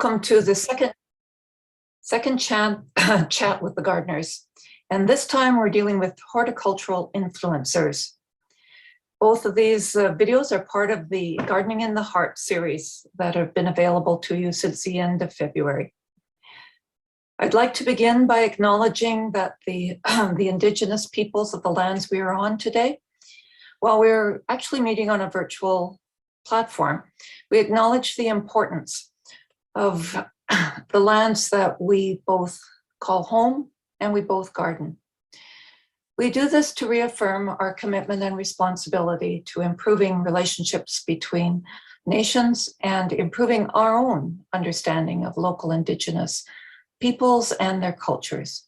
Welcome to the second chat with the gardeners. And this time we're dealing with horticultural influencers. Both of these videos are part of the Gardening in the Heart series that have been available to you since the end of February. I'd like to begin by acknowledging that the Indigenous peoples of the lands we are on today, while we're actually meeting on a virtual platform, we acknowledge the importance of the lands that we both call home and we both garden. We do this to reaffirm our commitment and responsibility to improving relationships between nations and improving our own understanding of local Indigenous peoples and their cultures.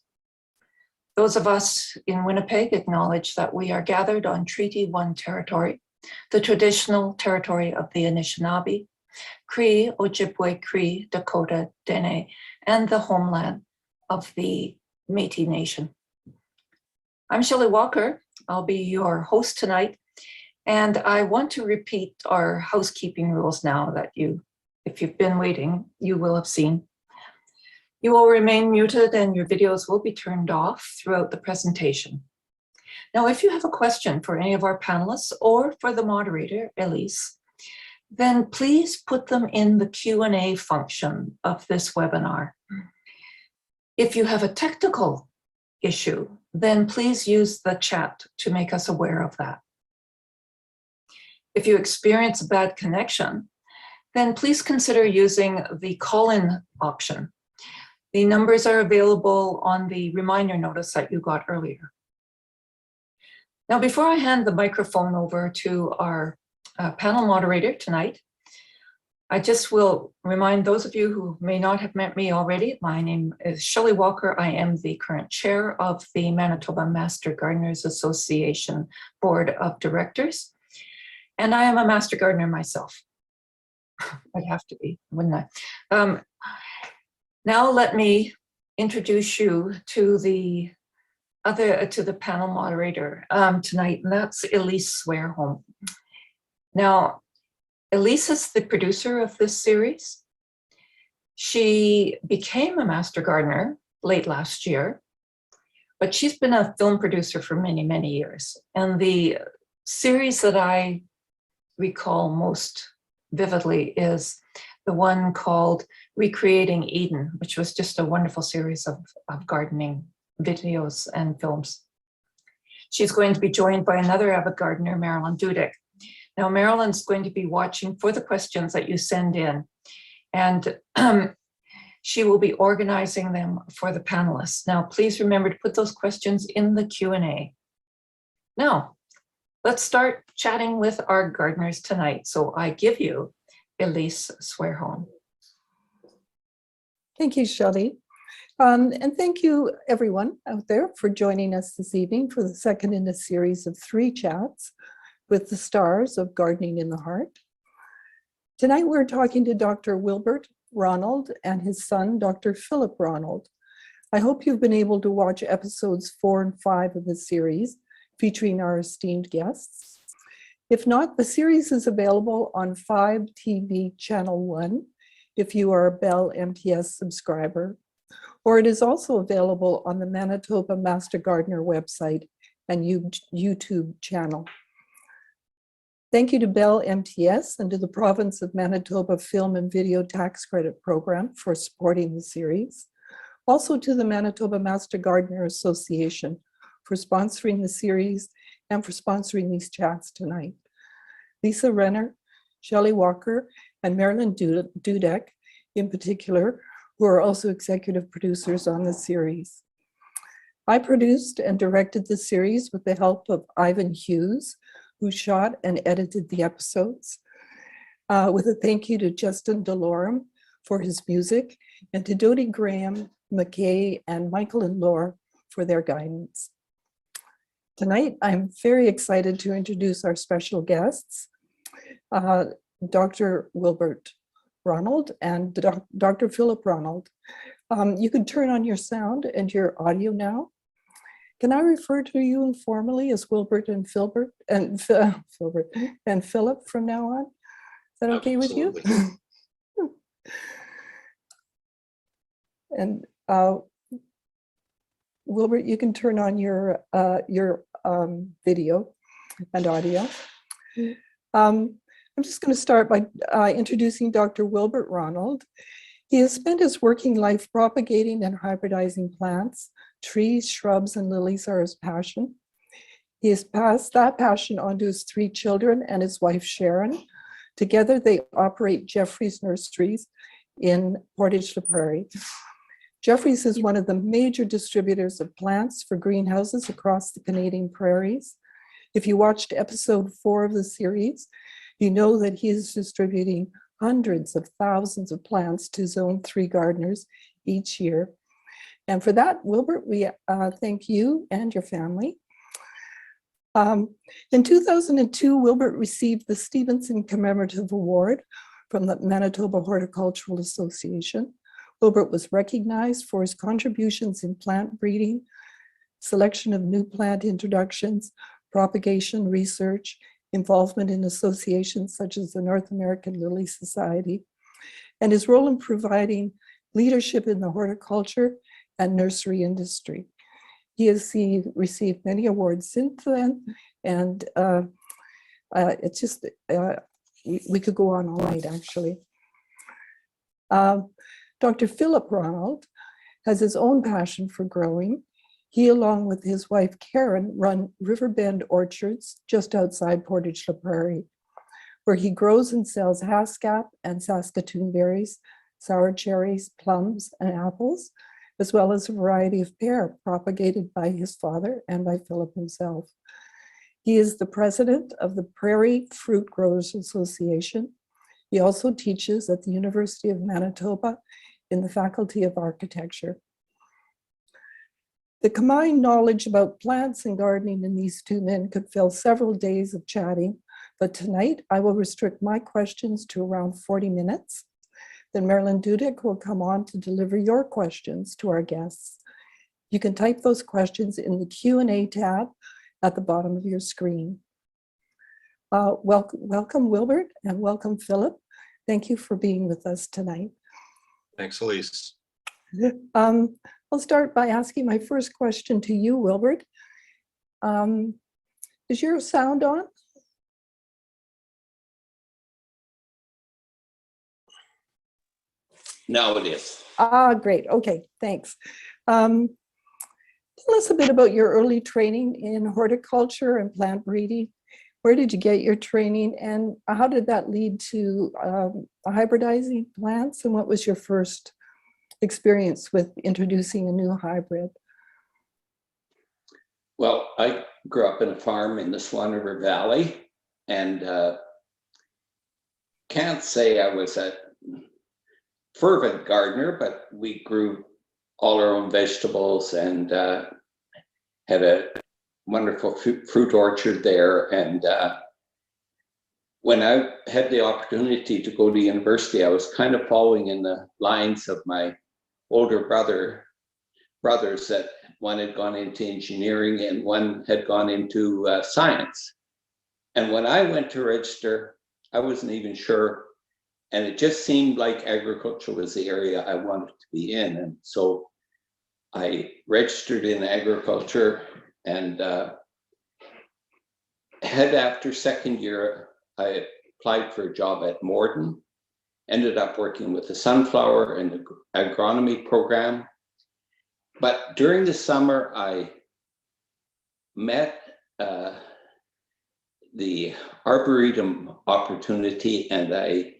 Those of us in Winnipeg acknowledge that we are gathered on Treaty 1 territory, the traditional territory of the Anishinaabe, Cree, Ojibwe, Cree, Dakota, Dene, and the homeland of the Métis Nation. I'm Shelley Walker. I'll be your host tonight, and I want to repeat our housekeeping rules now that if you've been waiting, you will have seen. You will remain muted and your videos will be turned off throughout the presentation. Now, if you have a question for any of our panelists or for the moderator, Elise, then please put them in the Q&A function of this webinar. If you have a technical issue, then please use the chat to make us aware of that. If you experience a bad connection, then please consider using the call-in option. The numbers are available on the reminder notice that you got earlier. Now, before I hand the microphone over to our panel moderator tonight, I just will remind those of you who may not have met me already, my name is Shelley Walker. I am the current chair of the Manitoba Master Gardeners Association Board of Directors, and I am a master gardener myself. I'd have to be, wouldn't I? Now let me introduce you to the panel moderator tonight, and that's Elise Swearholm. Now, Elise is the producer of this series. She became a master gardener late last year, but she's been a film producer for many, many years. And the series that I recall most vividly is the one called Recreating Eden, which was just a wonderful series of gardening videos and films. She's going to be joined by another avid gardener, Marilyn Dudek. Now, Marilyn's going to be watching for the questions that you send in, and she will be organizing them for the panelists. Now, please remember to put those questions in the Q&A. Now, let's start chatting with our gardeners tonight. So I give you Elise Swearholm. Thank you, Shelley. And thank you, everyone out there, for joining us this evening for the second in a series of 3 chats with the stars of Gardening in the Heart. Tonight, we're talking to Dr. Wilbert Ronald and his son, Dr. Philip Ronald. I hope you've been able to watch episodes 4 and 5 of the series featuring our esteemed guests. If not, the series is available on 5 TV Channel 1 if you are a Bell MTS subscriber, or it is also available on the Manitoba Master Gardener website and YouTube channel. Thank you to Bell MTS and to the Province of Manitoba Film and Video Tax Credit Program for supporting the series. Also to the Manitoba Master Gardener Association for sponsoring the series and for sponsoring these chats tonight. Lisa Renner, Shelley Walker, and Marilyn Dudek in particular, who are also executive producers on the series. I produced and directed the series with the help of Ivan Hughes, who shot and edited the episodes, with a thank you to Justin Delorme for his music, and to Dodie Graham, McKay, and Michael and Laura for their guidance. Tonight, I'm very excited to introduce our special guests, Dr. Wilbert Ronald and Dr. Philip Ronald. You can turn on your sound and your audio now. Can I refer to you informally as Wilbert and Philbert and Philip from now on? Is that okay with you? And Wilbert, you can turn on your video and audio. I'm just going to start by introducing Dr. Wilbert Ronald. He has spent his working life propagating and hybridizing plants. Trees, shrubs, and lilies are his passion. He has passed that passion on to his 3 children and his wife, Sharon. Together, they operate Jefferies Nurseries in Portage la Prairie. Jefferies is one of the major distributors of plants for greenhouses across the Canadian prairies. If you watched episode 4 of the series, you know that he is distributing hundreds of thousands of plants to Zone 3 gardeners each year. And for that, Wilbert, we thank you and your family. In 2002, Wilbert received the Stevenson Commemorative Award from the Manitoba Horticultural Association. Wilbert was recognized for his contributions in plant breeding, selection of new plant introductions, propagation research, involvement in associations such as the North American Lily Society, and his role in providing leadership in the horticulture and nursery industry. He has received many awards since then, and it's just, we could go on all night, actually. Dr. Wilbert Ronald has his own passion for growing. He, along with his wife, Karen, run Riverbend Orchards just outside Portage la Prairie, where he grows and sells Haskap and Saskatoon berries, sour cherries, plums, and apples, as well as a variety of pear propagated by his father and by Philip himself. He is the president of the Prairie Fruit Growers Association. He also teaches at the University of Manitoba in the Faculty of Architecture. The combined knowledge about plants and gardening in these 2 men could fill several days of chatting, but tonight I will restrict my questions to around 40 minutes. Then Marilyn Dudek will come on to deliver your questions to our guests. You can type those questions in the Q&A tab at the bottom of your screen. Welcome, Wilbert, and welcome, Philip. Thank you for being with us tonight. Thanks, Elise. I'll start by asking my first question to you, Wilbert. Is your sound on? Now it is. Great. Okay, thanks. Tell us a bit about your early training in horticulture and plant breeding. Where did you get your training, and how did that lead to hybridizing plants, and what was your first experience with introducing a new hybrid? Well, I grew up in a farm in the Swan River Valley, and can't say I was a fervent gardener, but we grew all our own vegetables and had a wonderful fruit orchard there. And when I had the opportunity to go to university, I was kind of following in the lines of my older brothers, that one had gone into engineering and one had gone into science. And when I went to register, I wasn't even sure. And it just seemed like agriculture was the area I wanted to be in. And so I registered in agriculture, and head after second year, I applied for a job at Morden, ended up working with the sunflower and the agronomy program. But during the summer, I met the Arboretum opportunity, and I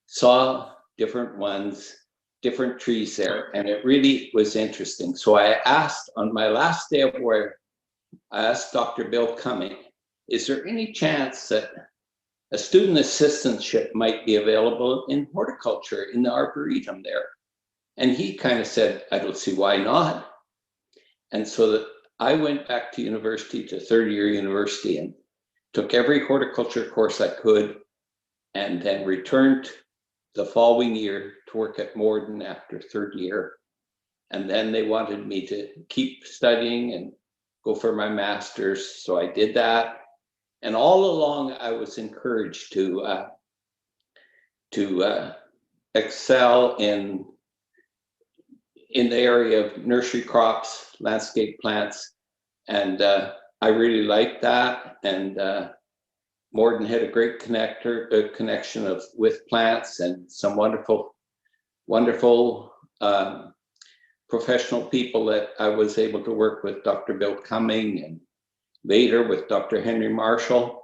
saw different ones, different trees there, and it really was interesting. So I asked, on my last day of work, I asked Dr. Bill Cumming, is there any chance that a student assistantship might be available in horticulture in the Arboretum there? And he kind of said, I don't see why not. And so that I went back to university, to third year university, and took every horticulture course I could, and then returned the following year to work at Morden after third year. And then they wanted me to keep studying and go for my master's. So I did that. And all along I was encouraged to excel in in the area of nursery crops, landscape plants, and I really liked that. And Morden had a great connection with plants and some wonderful professional people that I was able to work with, Dr. Bill Cumming, and later with Dr. Henry Marshall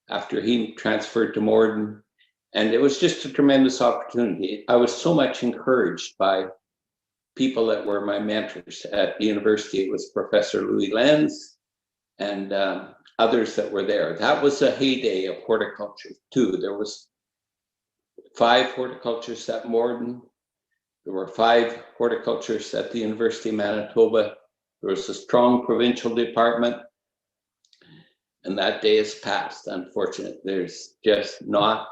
after he transferred to Morden. And it was just a tremendous opportunity. I was so much encouraged by people that were my mentors at the university. It was Professor Louis Lenz and others that were there. That was a heyday of horticulture too. There was 5 horticulturists at Morden. There were 5 horticulturists at the University of Manitoba. There was a strong provincial department. And that day has passed, unfortunately. There's just not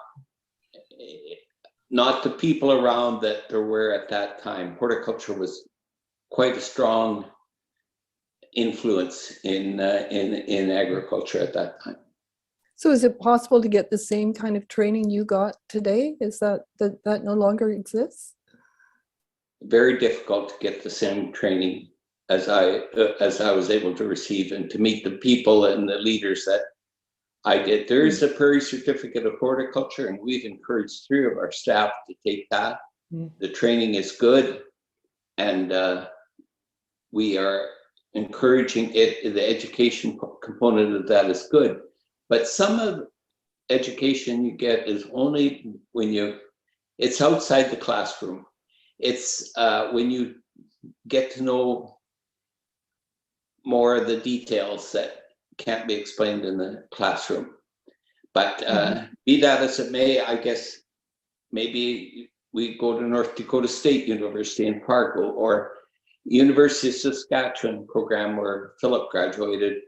the people around that there were at that time. Horticulture was quite a strong influence in agriculture at that time. So is it possible to get the same kind of training you got today? Is that no longer exists? Very difficult to get the same training as I was able to receive and to meet the people and the leaders that I did. There is a Prairie Certificate of Horticulture, and we've encouraged 3 of our staff to take that. The training is good, and we are encouraging it. The education component of that is good, but some of the education you get is only when it's outside the classroom. It's when you get to know more of the details that can't be explained in the classroom. But be that as it may, I guess maybe we go to North Dakota State University in Fargo or University of Saskatchewan program where Philip graduated.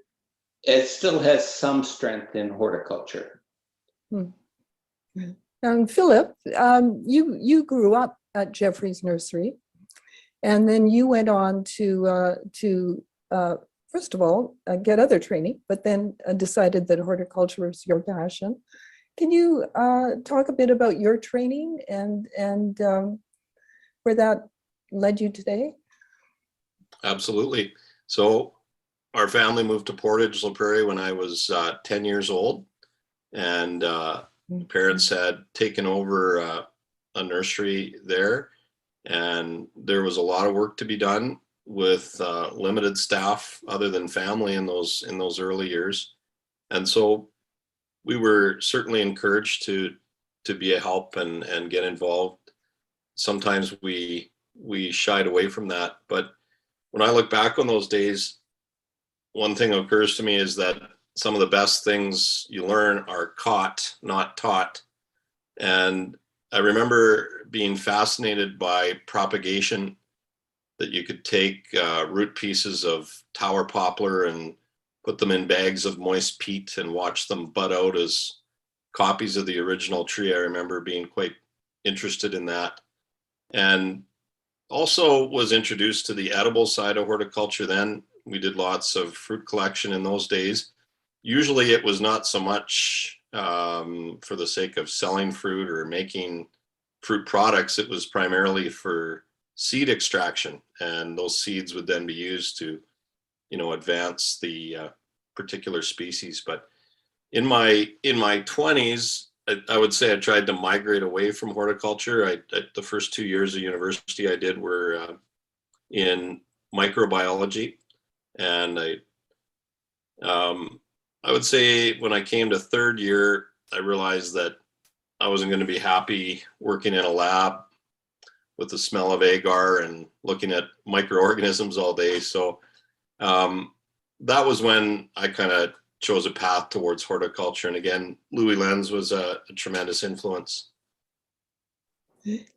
It still has some strength in horticulture. Philip, you grew up at Jefferies Nursery, and then you went on to first of all, get other training, but then decided that horticulture was your passion. Can you talk a bit about your training and where that led you today? Absolutely. So our family moved to Portage la Prairie when I was 10 years old, and parents had taken over a nursery there, and there was a lot of work to be done with limited staff other than family in those early years. And so we were certainly encouraged to be a help and get involved. Sometimes we shied away from that, but when I look back on those days, one thing that occurs to me is that some of the best things you learn are caught, not taught. And I remember being fascinated by propagation, that you could take root pieces of tower poplar and put them in bags of moist peat and watch them bud out as copies of the original tree. I remember being quite interested in that. And also was introduced to the edible side of horticulture then. We did lots of fruit collection in those days. Usually it was not so much for the sake of selling fruit or making fruit products. It was primarily for seed extraction, and those seeds would then be used to, advance the particular species. But in my 20s, I would say I tried to migrate away from horticulture. The first 2 years of university I did were in microbiology, and I would say when I came to 3rd year, I realized that I wasn't going to be happy working in a lab with the smell of agar and looking at microorganisms all day. So that was when I kind of chose a path towards horticulture. And again, Louis Lenz was a tremendous influence.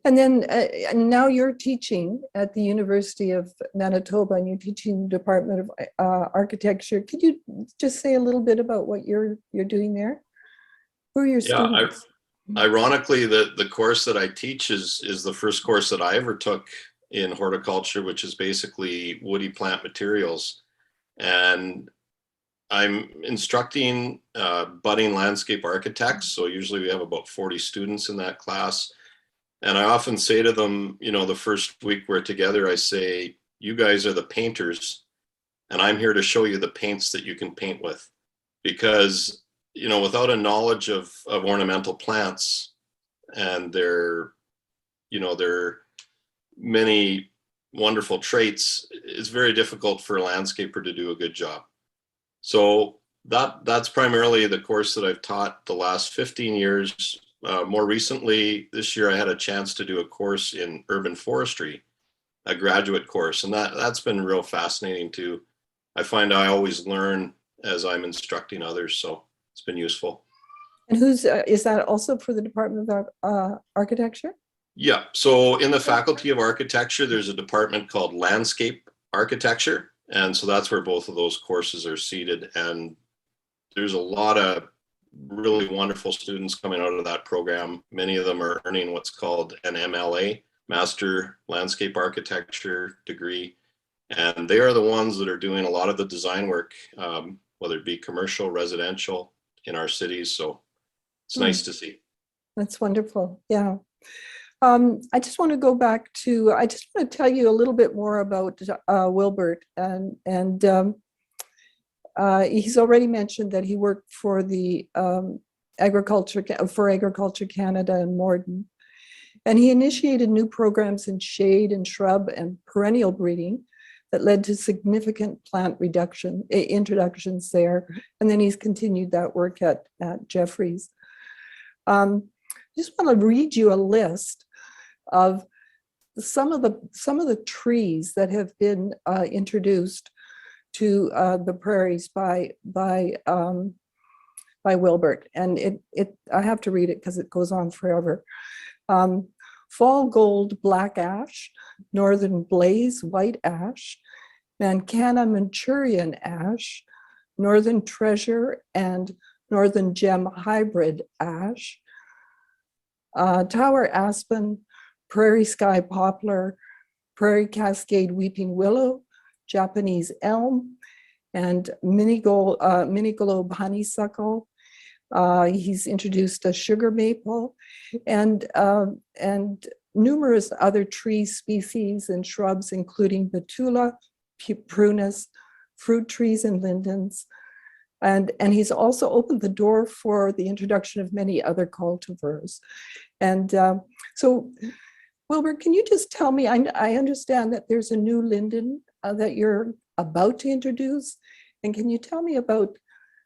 And then and now you're teaching at the University of Manitoba, and you're teaching the Department of Architecture. Could you just say a little bit about what you're doing there? Who are your students? Ironically, the course that I teach is the first course that I ever took in horticulture, which is basically woody plant materials. And I'm instructing budding landscape architects. So usually we have about 40 students in that class. And I often say to them, you know, the first week we're together, I say, you guys are the painters, and I'm here to show you the paints that you can paint with. Because, you know, without a knowledge of ornamental plants and their many wonderful traits, it's very difficult for a landscaper to do a good job. So that's primarily the course that I've taught the last 15 years. More recently, this year, I had a chance to do a course in urban forestry, a graduate course, and that's been real fascinating too. I find I always learn as I'm instructing others, so it's been useful. And is that also for the Department of Architecture? Yeah, so in the Faculty of Architecture, there's a department called Landscape Architecture, and so that's where both of those courses are seated. And there's a lot of really wonderful students coming out of that program. Many of them are earning what's called an MLA, Master Landscape Architecture degree. And they are the ones that are doing a lot of the design work, whether it be commercial, residential in our cities. So it's nice to see. That's wonderful. Yeah. I just want to tell you a little bit more about Wilbert, and he's already mentioned that he worked for the Agriculture Canada and Morden, and he initiated new programs in shade and shrub and perennial breeding that led to significant plant introductions there, and then he's continued that work at Jefferies. I just want to read you a list of some of the trees that have been introduced to the prairies by Wilbert, and I have to read it because it goes on forever. Fall gold black ash, northern blaze white ash, Mancana Manchurian ash, northern treasure and northern gem hybrid ash, tower aspen, prairie sky poplar, prairie cascade weeping willow, Japanese elm, and mini globe honeysuckle. He's introduced a sugar maple and numerous other tree species and shrubs, including betula, prunus, fruit trees, and lindens. And he's also opened the door for the introduction of many other cultivars. And so, Wilbert, can you just tell me, I understand that there's a new linden that you're about to introduce. And can you tell me about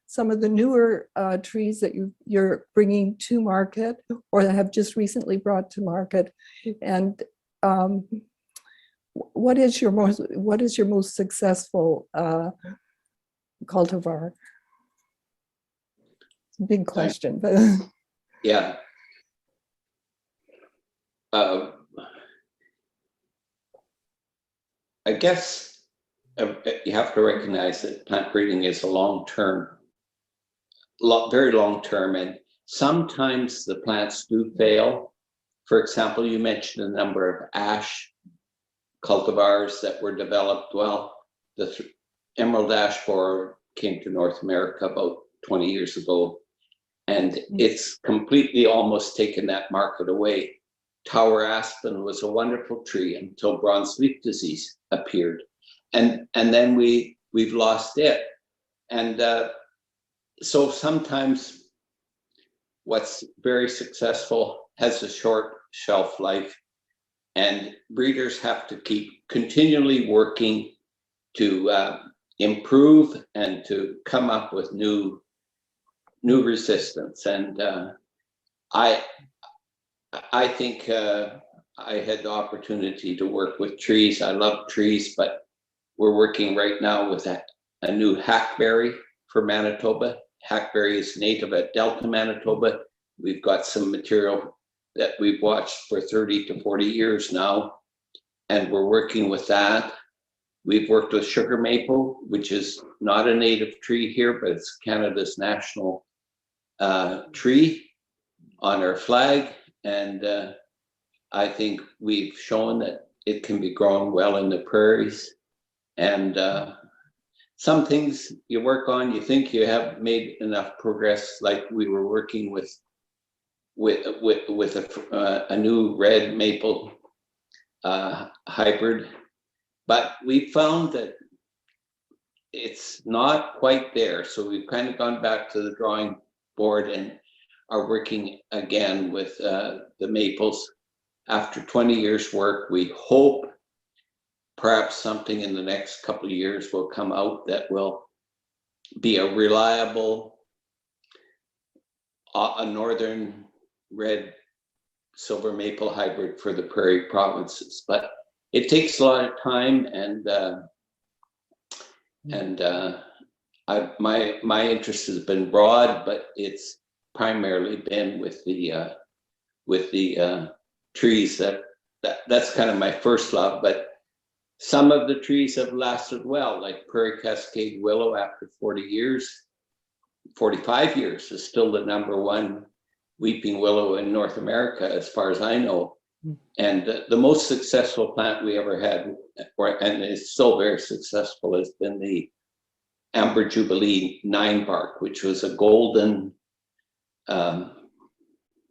some of the newer trees that you're bringing to market or that have just recently brought to market? And what is your most successful cultivar? It's a big question, but yeah. I guess you have to recognize that plant breeding is a long-term, very long-term, and sometimes the plants do fail. For example, you mentioned a number of ash cultivars that were developed. Well, the emerald ash borer came to North America about 20 years ago, and it's completely almost taken that market away. Tower aspen was a wonderful tree until bronze leaf disease appeared, and then we've lost it. And so sometimes what's very successful has a short shelf life, and breeders have to keep continually working to improve and to come up with new resistance. And I think I had the opportunity to work with trees. I love trees, but we're working right now with a new hackberry for Manitoba. Hackberry is native at Delta, Manitoba. We've got some material that we've watched for 30 to 40 years now, and we're working with that. We've worked with sugar maple, which is not a native tree here, but it's Canada's national tree on our flag. And I think we've shown that it can be grown well in the prairies. And some things you work on, you think you have made enough progress, like we were working with with a new red maple hybrid, but we found that it's not quite there. So we've kind of gone back to the drawing board and are working again with the maples. After 20 years work, we hope perhaps something in the next couple of years will come out that will be a reliable, a northern red silver maple hybrid for the prairie provinces. But it takes a lot of time, and my interest has been broad, but it's primarily been with the trees. That's kind of my first love. But some of the trees have lasted well, like prairie cascade willow after 40 years, 45 years is still the #1 weeping willow in North America, as far as I know. And the most successful plant we ever had, and it's still very successful, has been the Amber Jubilee 9-bark, which was a golden,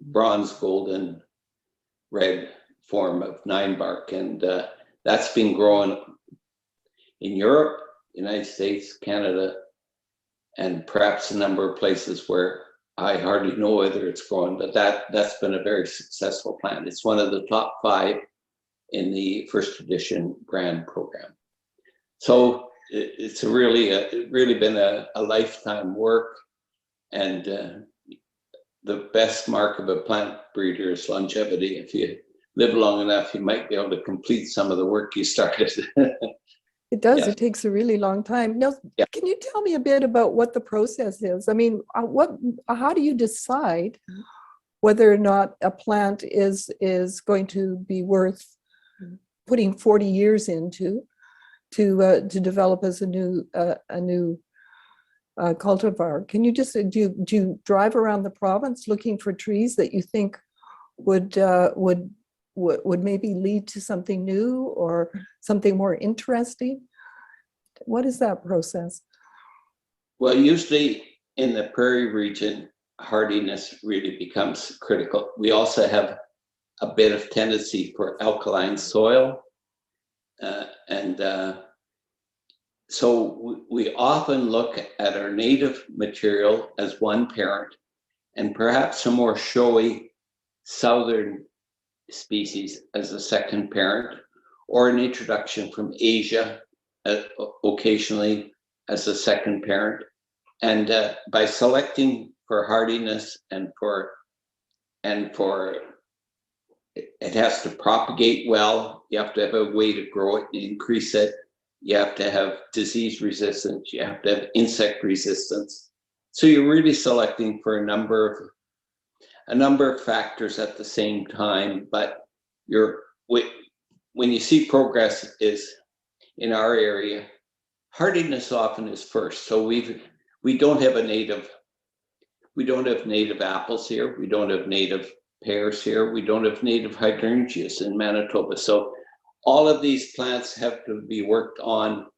bronze golden red form of 9-bark. And that's been growing in Europe, United States, Canada, and perhaps a number of places where I hardly know whether it's growing, but that's been a very successful plant. It's one of the top 5 in the first edition grant program. So it's really been a lifetime work, and the best mark of a plant breeder is longevity. If you live long enough, you might be able to complete some of the work you started. It does. Yes. It takes a really long time. Now, Yeah. can you tell me a bit about what the process is? I mean, how do you decide whether or not a plant is going to be worth putting 40 years into to develop as a new cultivar? Can you just do you drive around the province looking for trees that you think would maybe lead to something new or something more interesting? What is that process? Well, usually in the prairie region, hardiness really becomes critical. We also have a bit of tendency for alkaline soil. So we often look at our native material as one parent, and perhaps a more showy southern species as a second parent, or an introduction from Asia occasionally as a second parent. And by selecting for hardiness and for it has to propagate well, you have to have a way to grow it and increase it. You have to have disease resistance, you have to have insect resistance. So you're really selecting for a number of factors at the same time, but when you see progress is in our area, hardiness often is first. So we don't have native apples here, we don't have native pears here, we don't have native hydrangeas in Manitoba. So all of these plants have to be worked on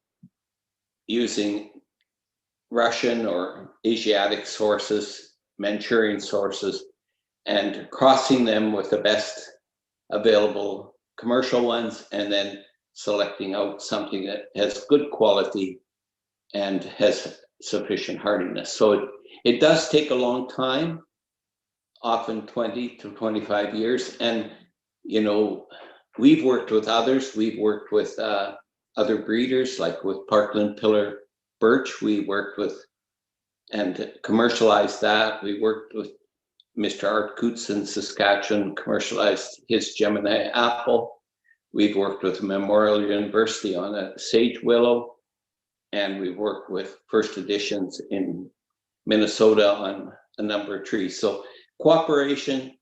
using Russian or Asiatic sources, Manchurian sources, and crossing them with the best available commercial ones, and then selecting out something that has good quality and has sufficient hardiness. So it does take a long time, often 20 to 25 years. And, you know, we've worked with others. We've worked with other breeders, like with Parkland Pillar Birch. We worked with and commercialized that. We worked with Mr. Art Coots in Saskatchewan, commercialized his Gemini apple. We've worked with Memorial University on a sage willow, and we've worked with First Editions in Minnesota on a number of trees. So cooperation,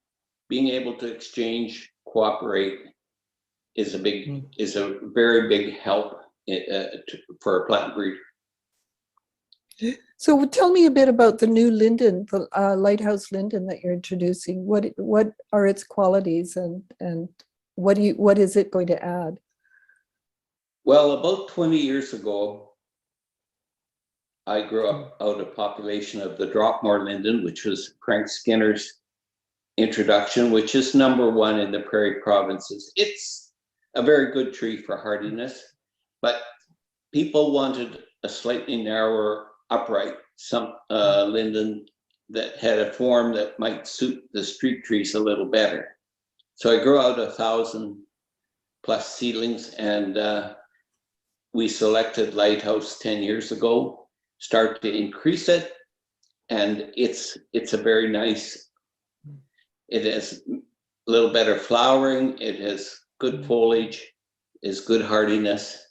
being able to exchange, cooperate is a very big help for a plant breeder. So tell me a bit about the new linden, the lighthouse linden that you're introducing. What are its qualities, and what is it going to add? Well, about 20 years ago, I grew up out of population of the Dropmore linden, which was Frank Skinner's introduction, which is #1 in the Prairie provinces. It's a very good tree for hardiness, but people wanted a slightly narrower upright, some linden that had a form that might suit the street trees a little better. So I grew out 1,000+ seedlings, and we selected Lighthouse 10 years ago, start to increase it, and it's a very nice, it has a little better flowering, it has good foliage, is good hardiness,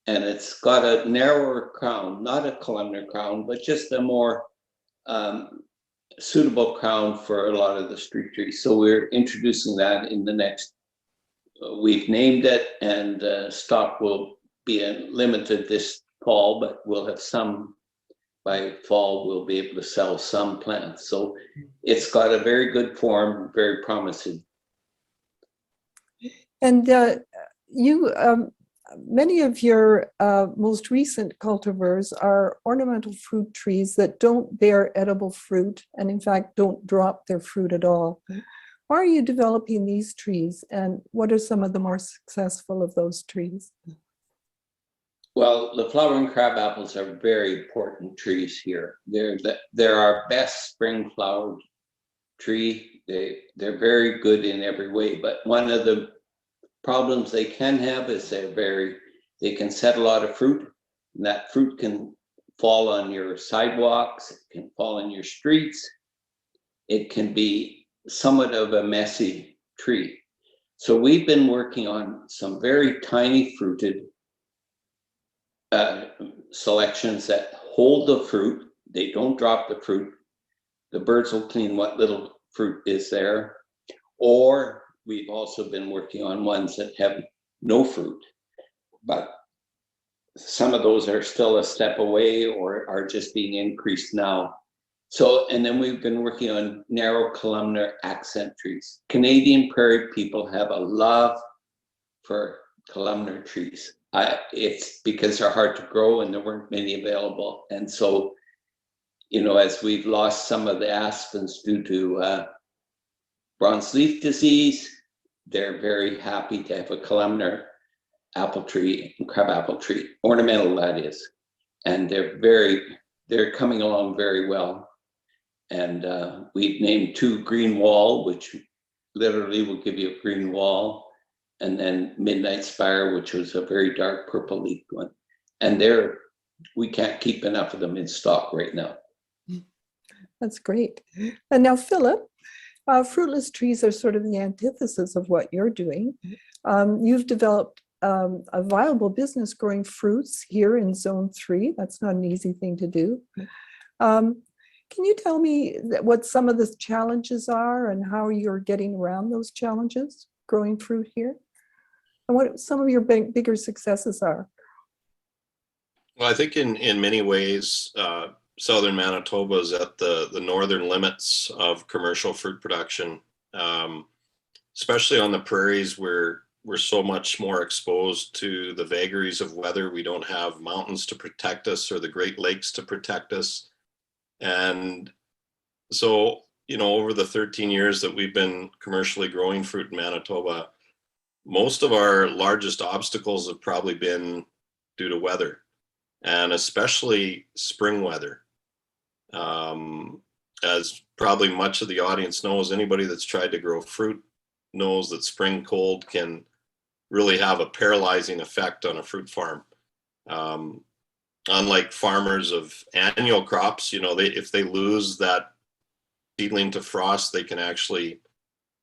and it's got a narrower crown, not a columnar crown, but just a more suitable crown for a lot of the street trees. So we're introducing that in the next, we've named it, and stock will be limited this fall, but we'll have some by fall. We'll be able to sell some plants. So it's got a very good form, very promising. And you, many of your most recent cultivars are ornamental fruit trees that don't bear edible fruit, and in fact don't drop their fruit at all. Why are you developing these trees, and what are some of the more successful of those trees? Well, the flowering crab apples are very important trees here. They're our best spring flowered tree. They're very good in every way, but one of the problems they can have is they can set a lot of fruit, and that fruit can fall on your sidewalks, it can fall on your streets. It can be somewhat of a messy tree. So we've been working on some very tiny fruited selections that hold the fruit. They don't drop the fruit. The birds will clean what little fruit is there. Or we've also been working on ones that have no fruit, but some of those are still a step away or are just being increased now. So, and then we've been working on narrow columnar accent trees. Canadian prairie people have a love for columnar trees. It's because they're hard to grow and there weren't many available. And so, you know, as we've lost some of the aspens due to bronze leaf disease, they're very happy to have a columnar apple tree, crab apple tree, ornamental that is. And they're coming along very well. And we've named 2 green wall, which literally will give you a green wall, and then Midnight Spire, which was a very dark purple leaf one. And we can't keep enough of them in stock right now. That's great. And now, Philip, fruitless trees are sort of the antithesis of what you're doing. You've developed a viable business growing fruits here in Zone 3. That's not an easy thing to do. Can you tell me what some of the challenges are and how you're getting around those challenges growing fruit here? And what some of your bigger successes are? Well, I think in many ways, southern Manitoba is at the northern limits of commercial fruit production, especially on the prairies where we're so much more exposed to the vagaries of weather. We don't have mountains to protect us or the Great Lakes to protect us. And so, you know, over the 13 years that we've been commercially growing fruit in Manitoba, most of our largest obstacles have probably been due to weather, and especially spring weather. As probably much of the audience knows, anybody that's tried to grow fruit knows that spring cold can really have a paralyzing effect on a fruit farm. Unlike farmers of annual crops, you know, if they lose that seedling to frost, they can actually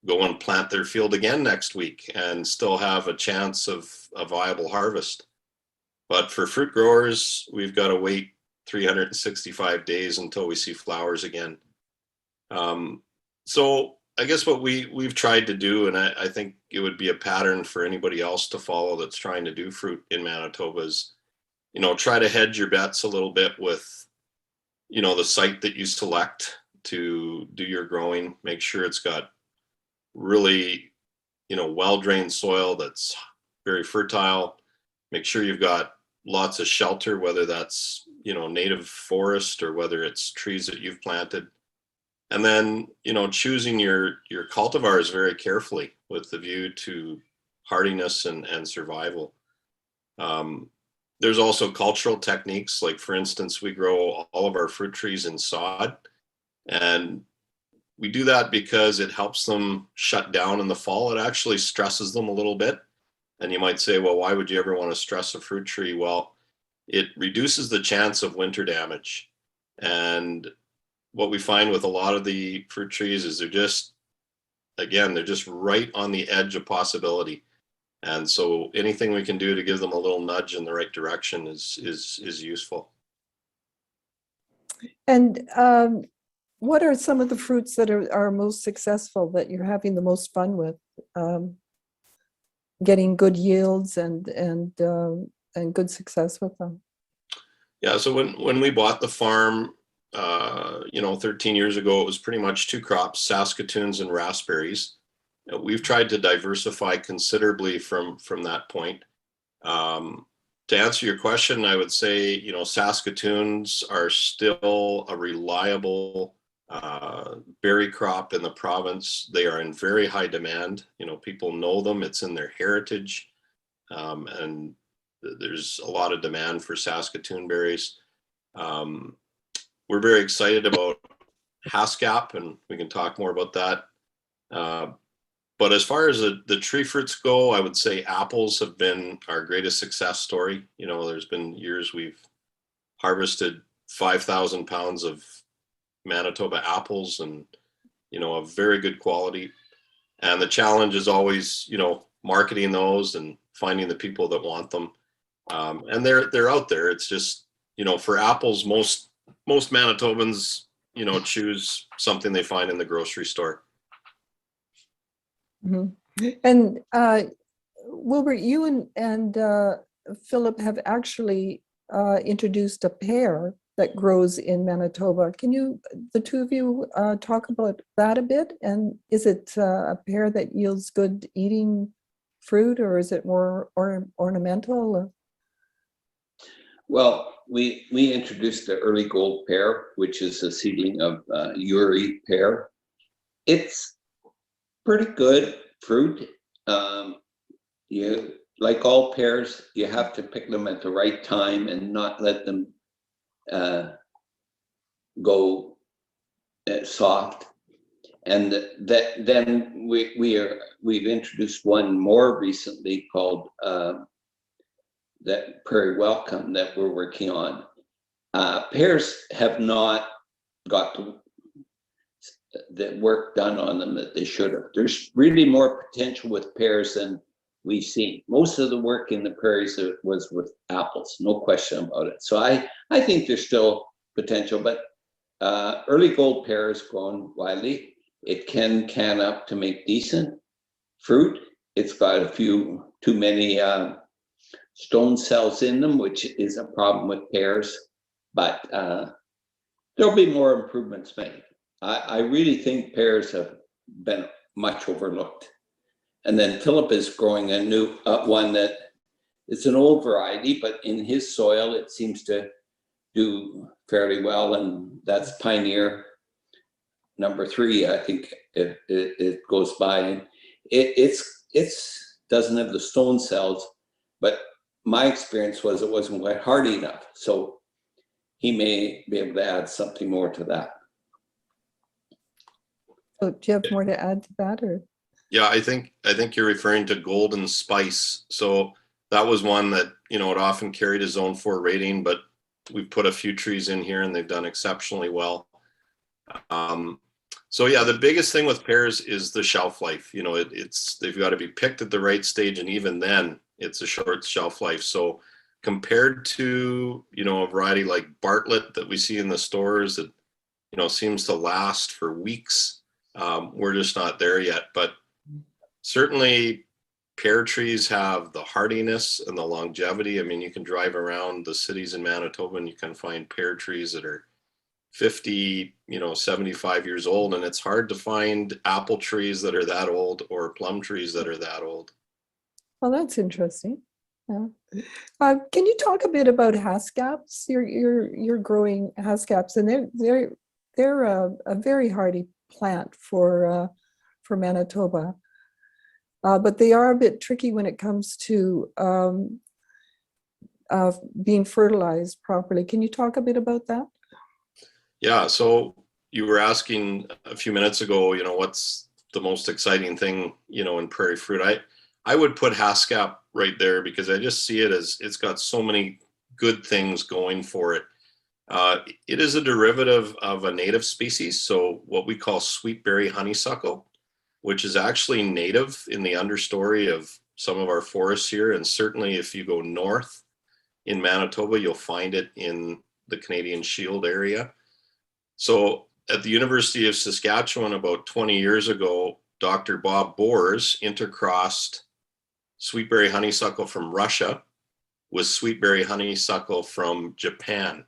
go and plant their field again next week and still have a chance of a viable harvest. But for fruit growers, we've got to wait 365 days until we see flowers again. So I guess what we've tried to do, and I think it would be a pattern for anybody else to follow that's trying to do fruit in Manitoba, is, you know, try to hedge your bets a little bit with, you know, the site that you select to do your growing. Make sure it's got really, you know, well-drained soil that's very fertile. Make sure you've got lots of shelter, whether that's, you know, native forest or whether it's trees that you've planted. And then, choosing your cultivars very carefully with the view to hardiness and survival. There's also cultural techniques, like for instance, we grow all of our fruit trees in sod, and we do that because it helps them shut down in the fall. It actually stresses them a little bit. And you might say, well, why would you ever want to stress a fruit tree? Well, it reduces the chance of winter damage. And what we find with a lot of the fruit trees is they're just right on the edge of possibility. And so anything we can do to give them a little nudge in the right direction is useful. And what are some of the fruits that are most successful, that you're having the most fun with, getting good yields and good success with them? Yeah, so when we bought the farm, 13 years ago, it was pretty much two crops, Saskatoons and raspberries. We've tried to diversify considerably from that point. To answer your question, I would say, Saskatoons are still a reliable berry crop in the province. They are in very high demand. People know them. It's in their heritage. And there's a lot of demand for Saskatoon berries. We're very excited about Haskap, and we can talk more about that. But as far as the tree fruits go, I would say apples have been our greatest success story. There's been years we've harvested 5,000 pounds of Manitoba apples, and, of very good quality. And the challenge is always, marketing those and finding the people that want them. And they're out there. It's just, for apples, most Manitobans, choose something they find in the grocery store. Mm-hmm. And Wilbert, you and Philip have actually introduced a pear that grows in Manitoba. Can you, the two of you, talk about that a bit? And is it a pear that yields good eating fruit, or is it more ornamental? Or? Well, we introduced the early gold pear, which is a seedling of Uri pear. It's pretty good fruit. You, like all pears, you have to pick them at the right time and not let them go soft. And then we've introduced one more recently called that Prairie Welcome that we're working on. Pears have not got the work done on them that they should have. There's really more potential with pears than we've seen. Most of the work in the prairies was with apples, no question about it. So I think there's still potential, but early gold pear is grown widely. It can can up to make decent fruit. It's got a few too many stone cells in them, which is a problem with pears, but there'll be more improvements made. I really think pears have been much overlooked. And then Philip is growing a new one that it's an old variety, but in his soil, it seems to do fairly well. And that's Pioneer #3, I think it goes by. And it's doesn't have the stone cells, but my experience was it wasn't quite hardy enough. So he may be able to add something more to that. So do you have more to add to that, or? Yeah, I think you're referring to Golden Spice. So that was one that, it often carried a Zone 4 rating, but we've put a few trees in here and they've done exceptionally well. So yeah, the biggest thing with pears is the shelf life. They've got to be picked at the right stage, and even then it's a short shelf life. So compared to, a variety like Bartlett that we see in the stores that, seems to last for weeks, we're just not there yet. But certainly pear trees have the hardiness and the longevity. I mean, you can drive around the cities in Manitoba and you can find pear trees that are 50, 75 years old, and it's hard to find apple trees that are that old or plum trees that are that old. Well, that's interesting. Yeah. Can you talk a bit about Haskaps? You're growing Haskaps, and they're a very hardy plant for Manitoba. But they are a bit tricky when it comes to being fertilized properly. Can you talk a bit about that? Yeah, so you were asking a few minutes ago, what's the most exciting thing, in prairie fruit? I would put haskap right there because I just see it as it's got so many good things going for it. It is a derivative of a native species, so what we call sweetberry honeysuckle, which is actually native in the understory of some of our forests here. And certainly if you go north in Manitoba, you'll find it in the Canadian Shield area. So at the University of Saskatchewan about 20 years ago, Dr. Bob Boers intercrossed sweetberry honeysuckle from Russia with sweetberry honeysuckle from Japan.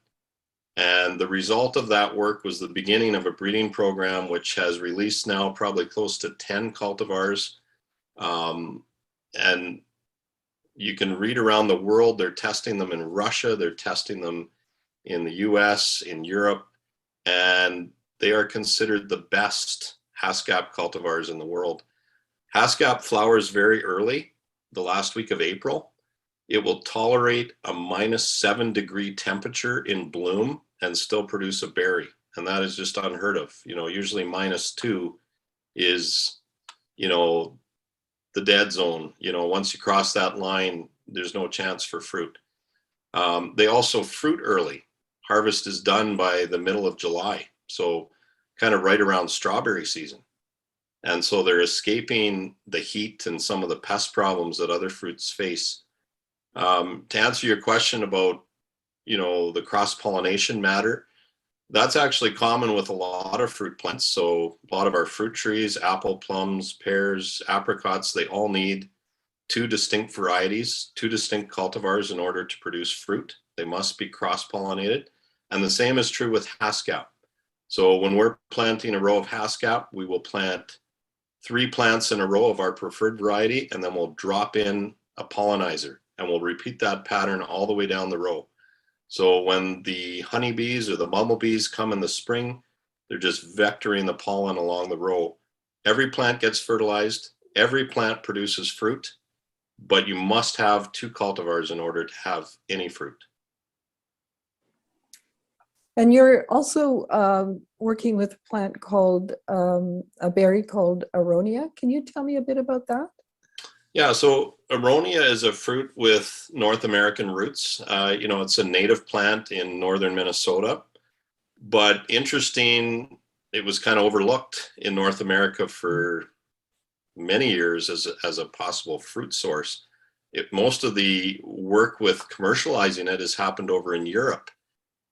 And the result of that work was the beginning of a breeding program, which has released now probably close to 10 cultivars. And you can read around the world, they're testing them in Russia, they're testing them in the US, in Europe, and they are considered the best haskap cultivars in the world. Haskap flowers very early, the last week of April. It will tolerate a -7-degree temperature in bloom and still produce a berry. And that is just unheard of. Usually -2 is, the dead zone. Once you cross that line, there's no chance for fruit. They also fruit early. Harvest is done by the middle of July. So kind of right around strawberry season. And so they're escaping the heat and some of the pest problems that other fruits face. To answer your question about, the cross-pollination matter, that's actually common with a lot of fruit plants. So a lot of our fruit trees, apple, plums, pears, apricots, they all need 2 distinct varieties, 2 distinct cultivars in order to produce fruit. They must be cross-pollinated. And the same is true with haskap. So when we're planting a row of haskap, we will plant 3 plants in a row of our preferred variety, and then we'll drop in a pollinizer, and we'll repeat that pattern all the way down the row. So when the honeybees or the bumblebees come in the spring, they're just vectoring the pollen along the row. Every plant gets fertilized, every plant produces fruit, but you must have 2 cultivars in order to have any fruit. And you're also working with a plant called, a berry called aronia. Can you tell me a bit about that? Yeah, so aronia is a fruit with North American roots. It's a native plant in northern Minnesota, but interesting, it was kind of overlooked in North America for many years as a possible fruit source. Most of the work with commercializing it has happened over in Europe.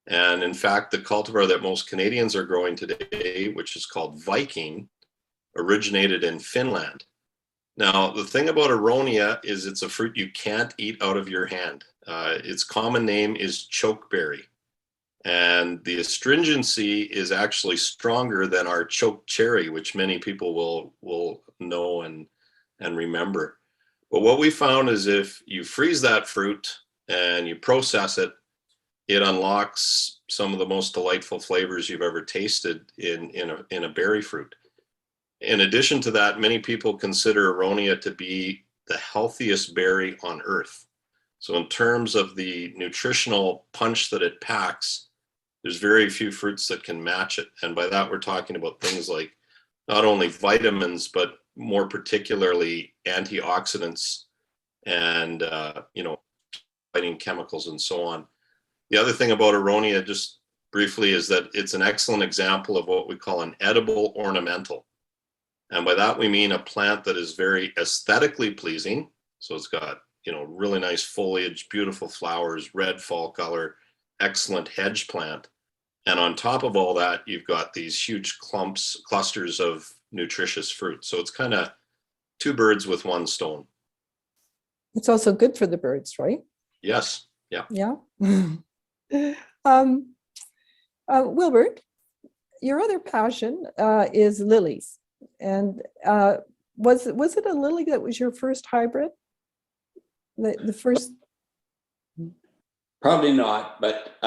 And in fact, the cultivar that most Canadians are growing today, which is called Viking, originated in Finland. Now, the thing about aronia is it's a fruit you can't eat out of your hand. Its common name is chokeberry. And the astringency is actually stronger than our choke cherry, which many people will know and remember. But what we found is if you freeze that fruit and you process it, it unlocks some of the most delightful flavors you've ever tasted in a berry fruit. In addition to that, many people consider aronia to be the healthiest berry on earth. So in terms of the nutritional punch that it packs, there's very few fruits that can match it. And by that, we're talking about things like not only vitamins, but more particularly antioxidants and, fighting chemicals and so on. The other thing about aronia, just briefly, is that it's an excellent example of what we call an edible ornamental. And by that, we mean a plant that is very aesthetically pleasing. So it's got, really nice foliage, beautiful flowers, red fall color, excellent hedge plant. And on top of all that, you've got these huge clusters of nutritious fruit. So it's kind of 2 birds with 1 stone. It's also good for the birds, right? Yes. Yeah. Yeah. Wilbert, your other passion is lilies. And was it a lily that was your first hybrid? The first? Probably not, but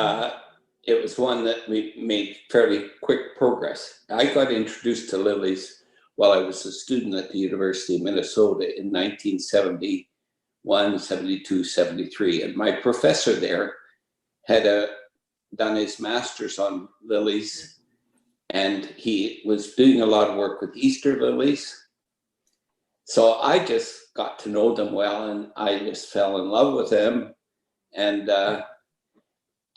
it was one that we made fairly quick progress. I got introduced to lilies while I was a student at the University of Minnesota in 1971, 72, 73. And my professor there had done his master's on lilies, and he was doing a lot of work with Easter lilies. So I just got to know them well, and I just fell in love with them. And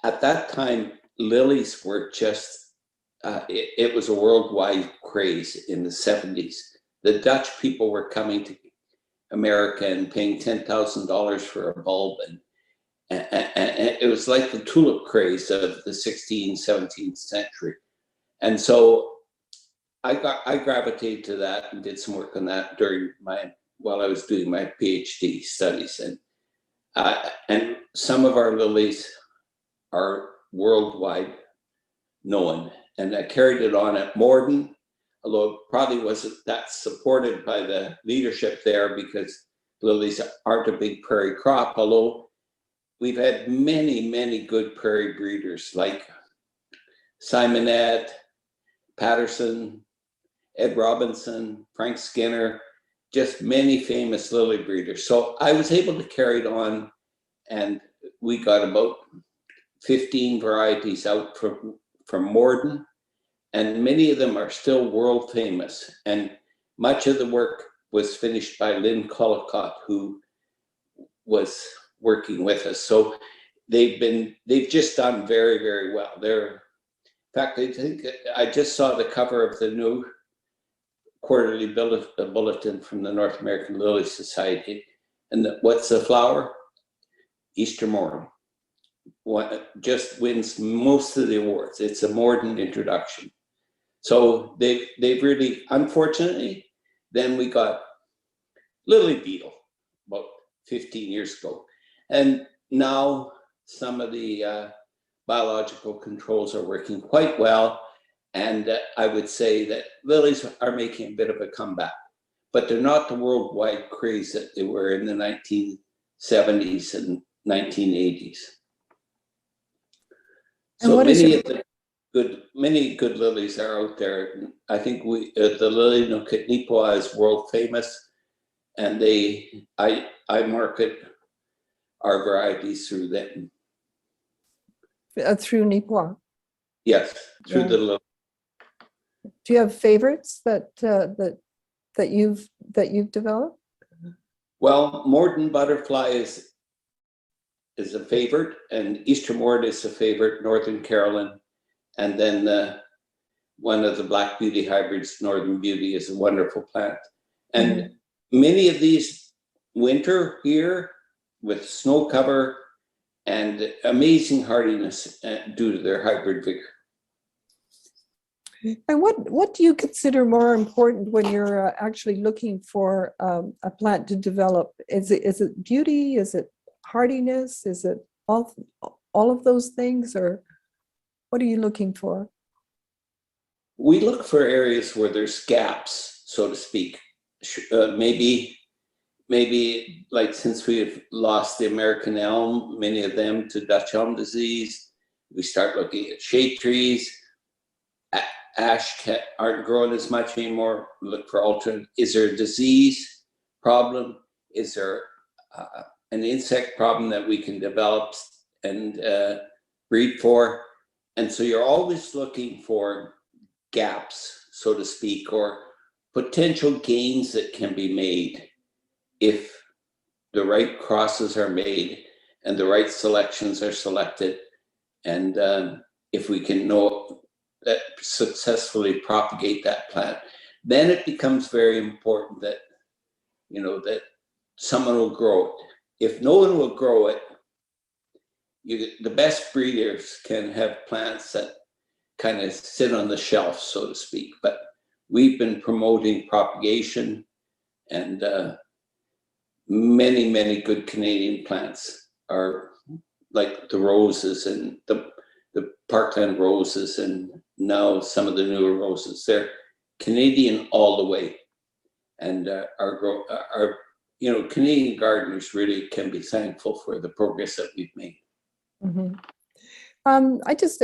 at that time, lilies were just, it was a worldwide craze in the 70s. The Dutch people were coming to America and paying $10,000 for a bulb. And it was like the tulip craze of the 16th, 17th century. And so I gravitated to that and did some work on that while I was doing my PhD studies. And some of our lilies are worldwide known. And I carried it on at Morden, although it probably wasn't that supported by the leadership there because lilies aren't a big prairie crop, although we've had many, many good prairie breeders like Simonette, Patterson, Ed Robinson, Frank Skinner, just many famous lily breeders. So I was able to carry it on, and we got about 15 varieties out from Morden, and many of them are still world famous. And much of the work was finished by Lynn Collicott, who was working with us. So they've just done very, very well. In fact, I think I just saw the cover of the new quarterly bulletin from the North American Lily Society. And what's the flower? Easter Morn. Just wins most of the awards. It's a Morden introduction. So they've really, unfortunately, then we got lily beetle about 15 years ago. And now some of the biological controls are working quite well. And I would say that lilies are making a bit of a comeback, but they're not the worldwide craze that they were in the 1970s and 1980s. And So what is many good lilies are out there. I think the lily no Kitnipoa is world famous, and I market our varieties through them. through Nipois? Yes, through Yeah. the lily. Do you have favorites that you've developed? Well, Morden butterfly is a favorite, and Easter Morden is a favorite, Northern Carolyn, and then one of the Black Beauty hybrids, Northern Beauty, is a wonderful plant. And many of these winter here with snow cover and amazing hardiness due to their hybrid vigor. And what do you consider more important when you're actually looking for a plant to develop? Is it beauty? Is it hardiness? Is it all of those things, or what are you looking for? We look for areas where there's gaps, so to speak. Maybe like since we've lost the American elm, many of them to Dutch elm disease, we start looking at shade trees. Ash aren't growing as much anymore. Look for alternate. Is there a disease problem? Is there an insect problem that we can develop and breed for? And so you're always looking for gaps, so to speak, or potential gains that can be made if the right crosses are made and the right selections are selected, and if we can know that successfully propagate that plant, then it becomes very important that that someone will grow it. If no one will grow it, the best breeders can have plants that kind of sit on the shelf, so to speak. But we've been promoting propagation, and many good Canadian plants are like the roses and the parkland roses, and now some of the newer roses. They're Canadian all the way, and our Canadian gardeners really can be thankful for the progress that we've made. I just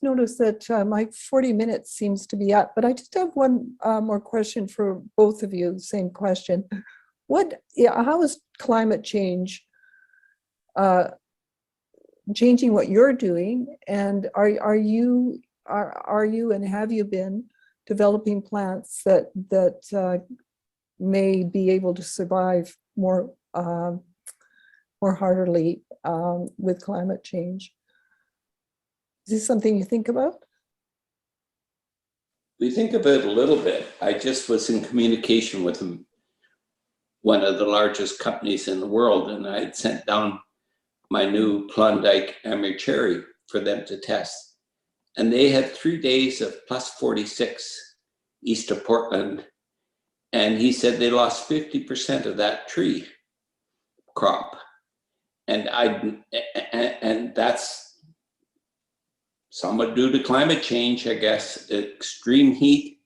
noticed that my 40 minutes seems to be up, but I just have one more question for both of you. Same question. How is climate change changing what you're doing? And are you and have you been developing plants that may be able to survive more heartily with climate change? Is this something you think about? We think about it a little bit. I just was in communication with one of the largest companies in the world, and I had sent down my new Klondike Emery cherry for them to test. And they had 3 days of plus 46 east of Portland. And he said they lost 50% of that tree crop. And that's somewhat due to climate change, I guess. Extreme heat.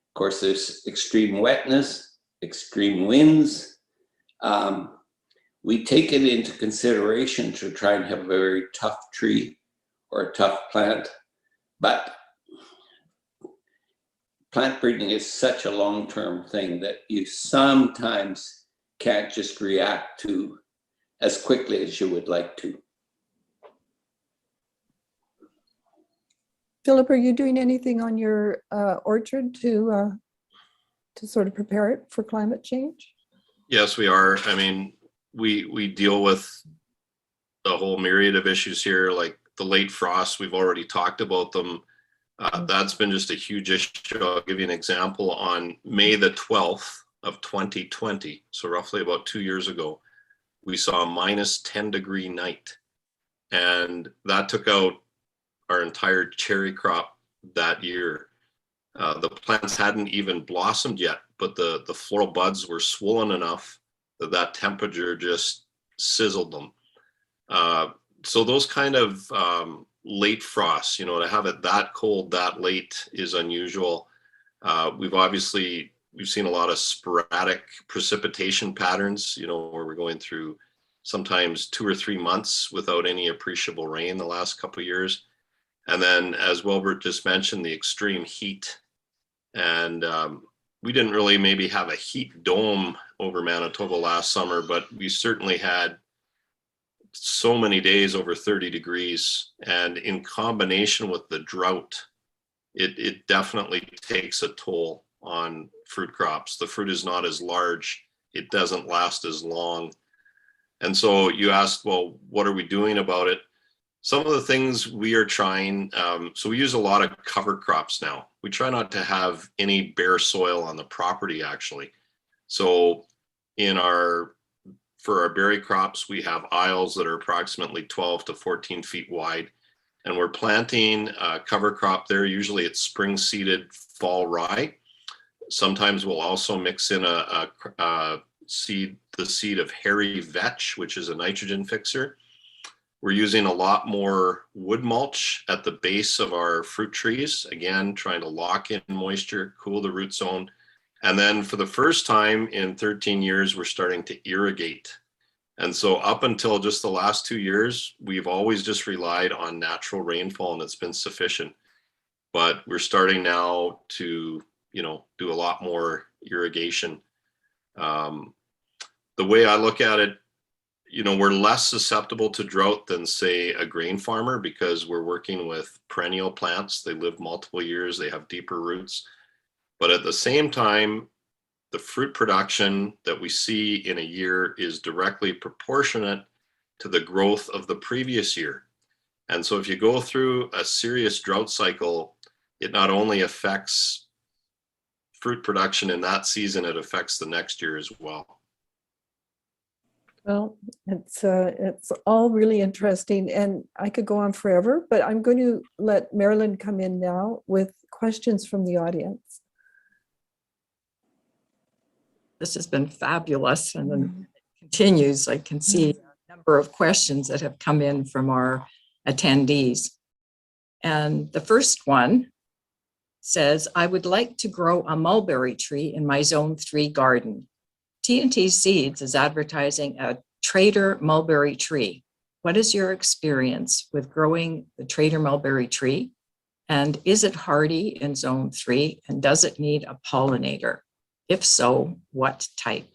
Of course, there's extreme wetness, extreme winds. We take it into consideration to try and have a very tough tree or a tough plant. But plant breeding is such a long-term thing that you sometimes can't just react to as quickly as you would like to. Philip, are you doing anything on your orchard to sort of prepare it for climate change? Yes, we are. I mean, we deal with the whole myriad of issues here, like the late frosts. We've already talked about them. That's been just a huge issue. I'll give you an example. On May the 12th of 2020, so roughly about 2 years ago, we saw a minus 10-degree night. And that took out our entire cherry crop that year. The plants hadn't even blossomed yet, but the floral buds were swollen enough that temperature just sizzled them. So those kind of late frosts, you know, to have it that cold that late is unusual. We've seen a lot of sporadic precipitation patterns, you know, where we're going through sometimes 2 or 3 months without any appreciable rain the last couple of years. And then, as Wilbert just mentioned, the extreme heat. And we didn't really maybe have a heat dome over Manitoba last summer, but we certainly had so many days over 30 degrees. And in combination with the drought, it definitely takes a toll on fruit crops. The fruit is not as large. It doesn't last as long. And so you asked, well, what are we doing about it? Some of the things we are trying, so we use a lot of cover crops now. We try not to have any bare soil on the property, actually. So for our berry crops, we have aisles that are approximately 12 to 14 feet wide. And we're planting a cover crop there. Usually it's spring seeded fall rye. Sometimes we'll also mix in the seed of hairy vetch, which is a nitrogen fixer. We're using a lot more wood mulch at the base of our fruit trees, again, trying to lock in moisture, cool the root zone. And then for the first time in 13 years, we're starting to irrigate. And so up until just the last 2 years, we've always just relied on natural rainfall, and it's been sufficient. But we're starting now to, you know, do a lot more irrigation. The way I look at it, you know, we're less susceptible to drought than, say, a grain farmer, because we're working with perennial plants. They live multiple years, they have deeper roots. But at the same time, the fruit production that we see in a year is directly proportionate to the growth of the previous year. And so if you go through a serious drought cycle, it not only affects fruit production in that season, it affects the next year as well. Well, it's all really interesting, and I could go on forever, but I'm going to let Marilyn come in now with questions from the audience. This has been fabulous, and then it continues. I can see a number of questions that have come in from our attendees. And the first one says, I would like to grow a mulberry tree in my Zone 3 garden. T&T Seeds is advertising a Trader mulberry tree. what is your experience with growing the Trader mulberry tree? And is it hardy in zone 3? And does it need a pollinator? If so, what type?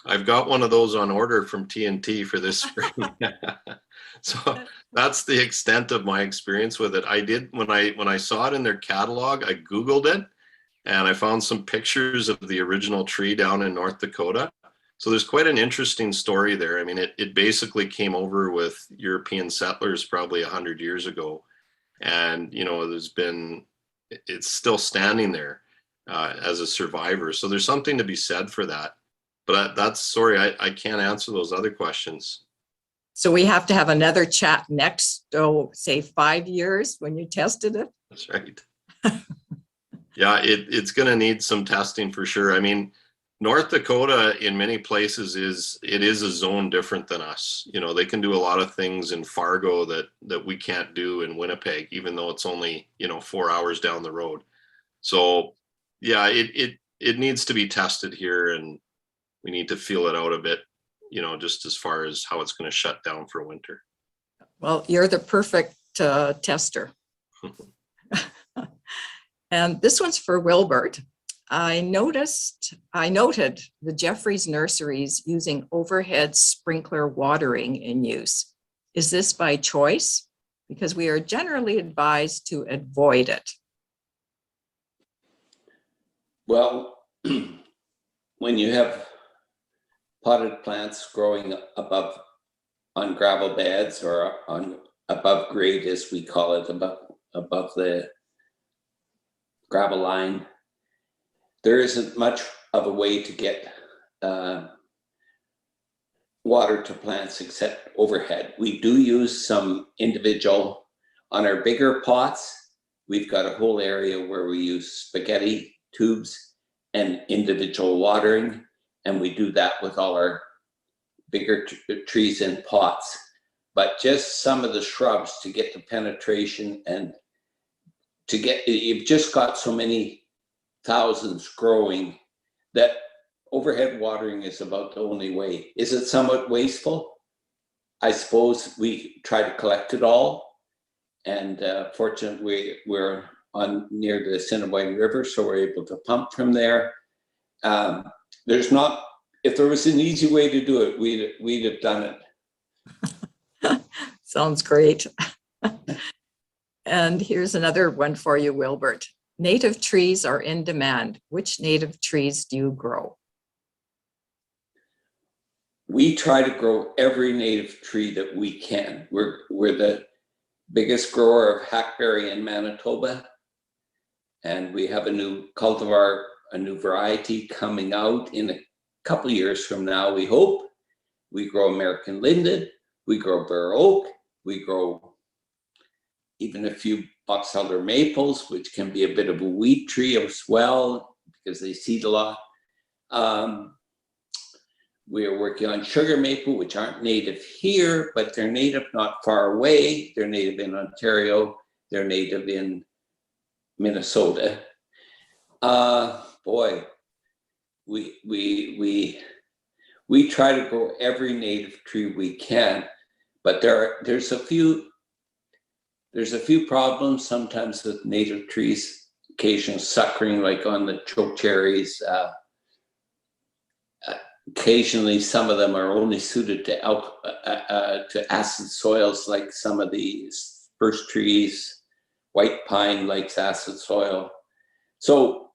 I've got one of those on order from TNT for this spring. So that's the extent of my experience with it. I did, when I saw it in their catalog, I Googled it and I found some pictures of the original tree down in North Dakota. So there's quite an interesting story there. I mean, it basically came over with European settlers probably 100 years ago. And, you know, it's still standing there as a survivor. So there's something to be said for that. But I can't answer those other questions. So we have to have another chat next, say 5 years when you tested it? That's right. Yeah, it's going to need some testing for sure. I mean, North Dakota in many places is a zone different than us. You know, they can do a lot of things in Fargo that we can't do in Winnipeg, even though it's only, 4 hours down the road. So yeah, it needs to be tested here, and we need to feel it out a bit, just as far as how it's going to shut down for winter. Well, you're the perfect tester. And this one's for Wilbert. I noted the Jefferies Nurseries using overhead sprinkler watering in use. Is this by choice? Because we are generally advised to avoid it. Well, when you have potted plants growing above on gravel beds or on above grade, as we call it, above the gravel line, there isn't much of a way to get water to plants except overhead. We do use some individual on our bigger pots. We've got a whole area where we use spaghetti tubes and individual watering, and we do that with all our bigger trees in pots. But just some of the shrubs to get the penetration and you've just got so many thousands growing that overhead watering is about the only way. Is it somewhat wasteful? I suppose we try to collect it all, and fortunately we're near the Assiniboine River, so we're able to pump from there. If there was an easy way to do it, we'd have done it. Sounds great. And here's another one for you, Wilbert. Native trees are in demand. Which native trees do you grow? We try to grow every native tree that we can. We're the biggest grower of hackberry in Manitoba, and we have a new cultivar, a new variety coming out in a couple of years from now, we hope. We grow American linden, we grow bur oak, we grow even a few box elder maples, which can be a bit of a weed tree as well because they seed a lot. We are working on sugar maple, which aren't native here, but they're native not far away. They're native in Ontario. They're native in Minnesota. Boy, we try to grow every native tree we can, but there's a few problems sometimes with native trees. Occasional suckering, like on the choke cherries. Occasionally, some of them are only suited to acid soils, like some of the spruce trees. White pine likes acid soil. So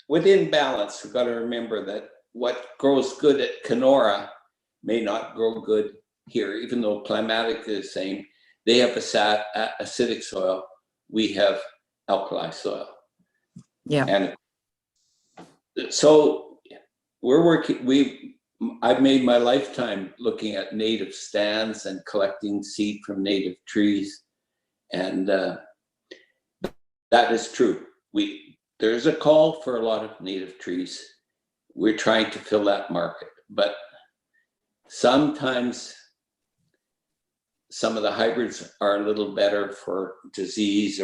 within balance, we've got to remember that what grows good at Kenora may not grow good here, even though climatically the same. They have acidic soil. We have alkali soil. Yeah. And so we're working, I've made my lifetime looking at native stands and collecting seed from native trees. And that is true. There's a call for a lot of native trees. We're trying to fill that market, but sometimes some of the hybrids are a little better for disease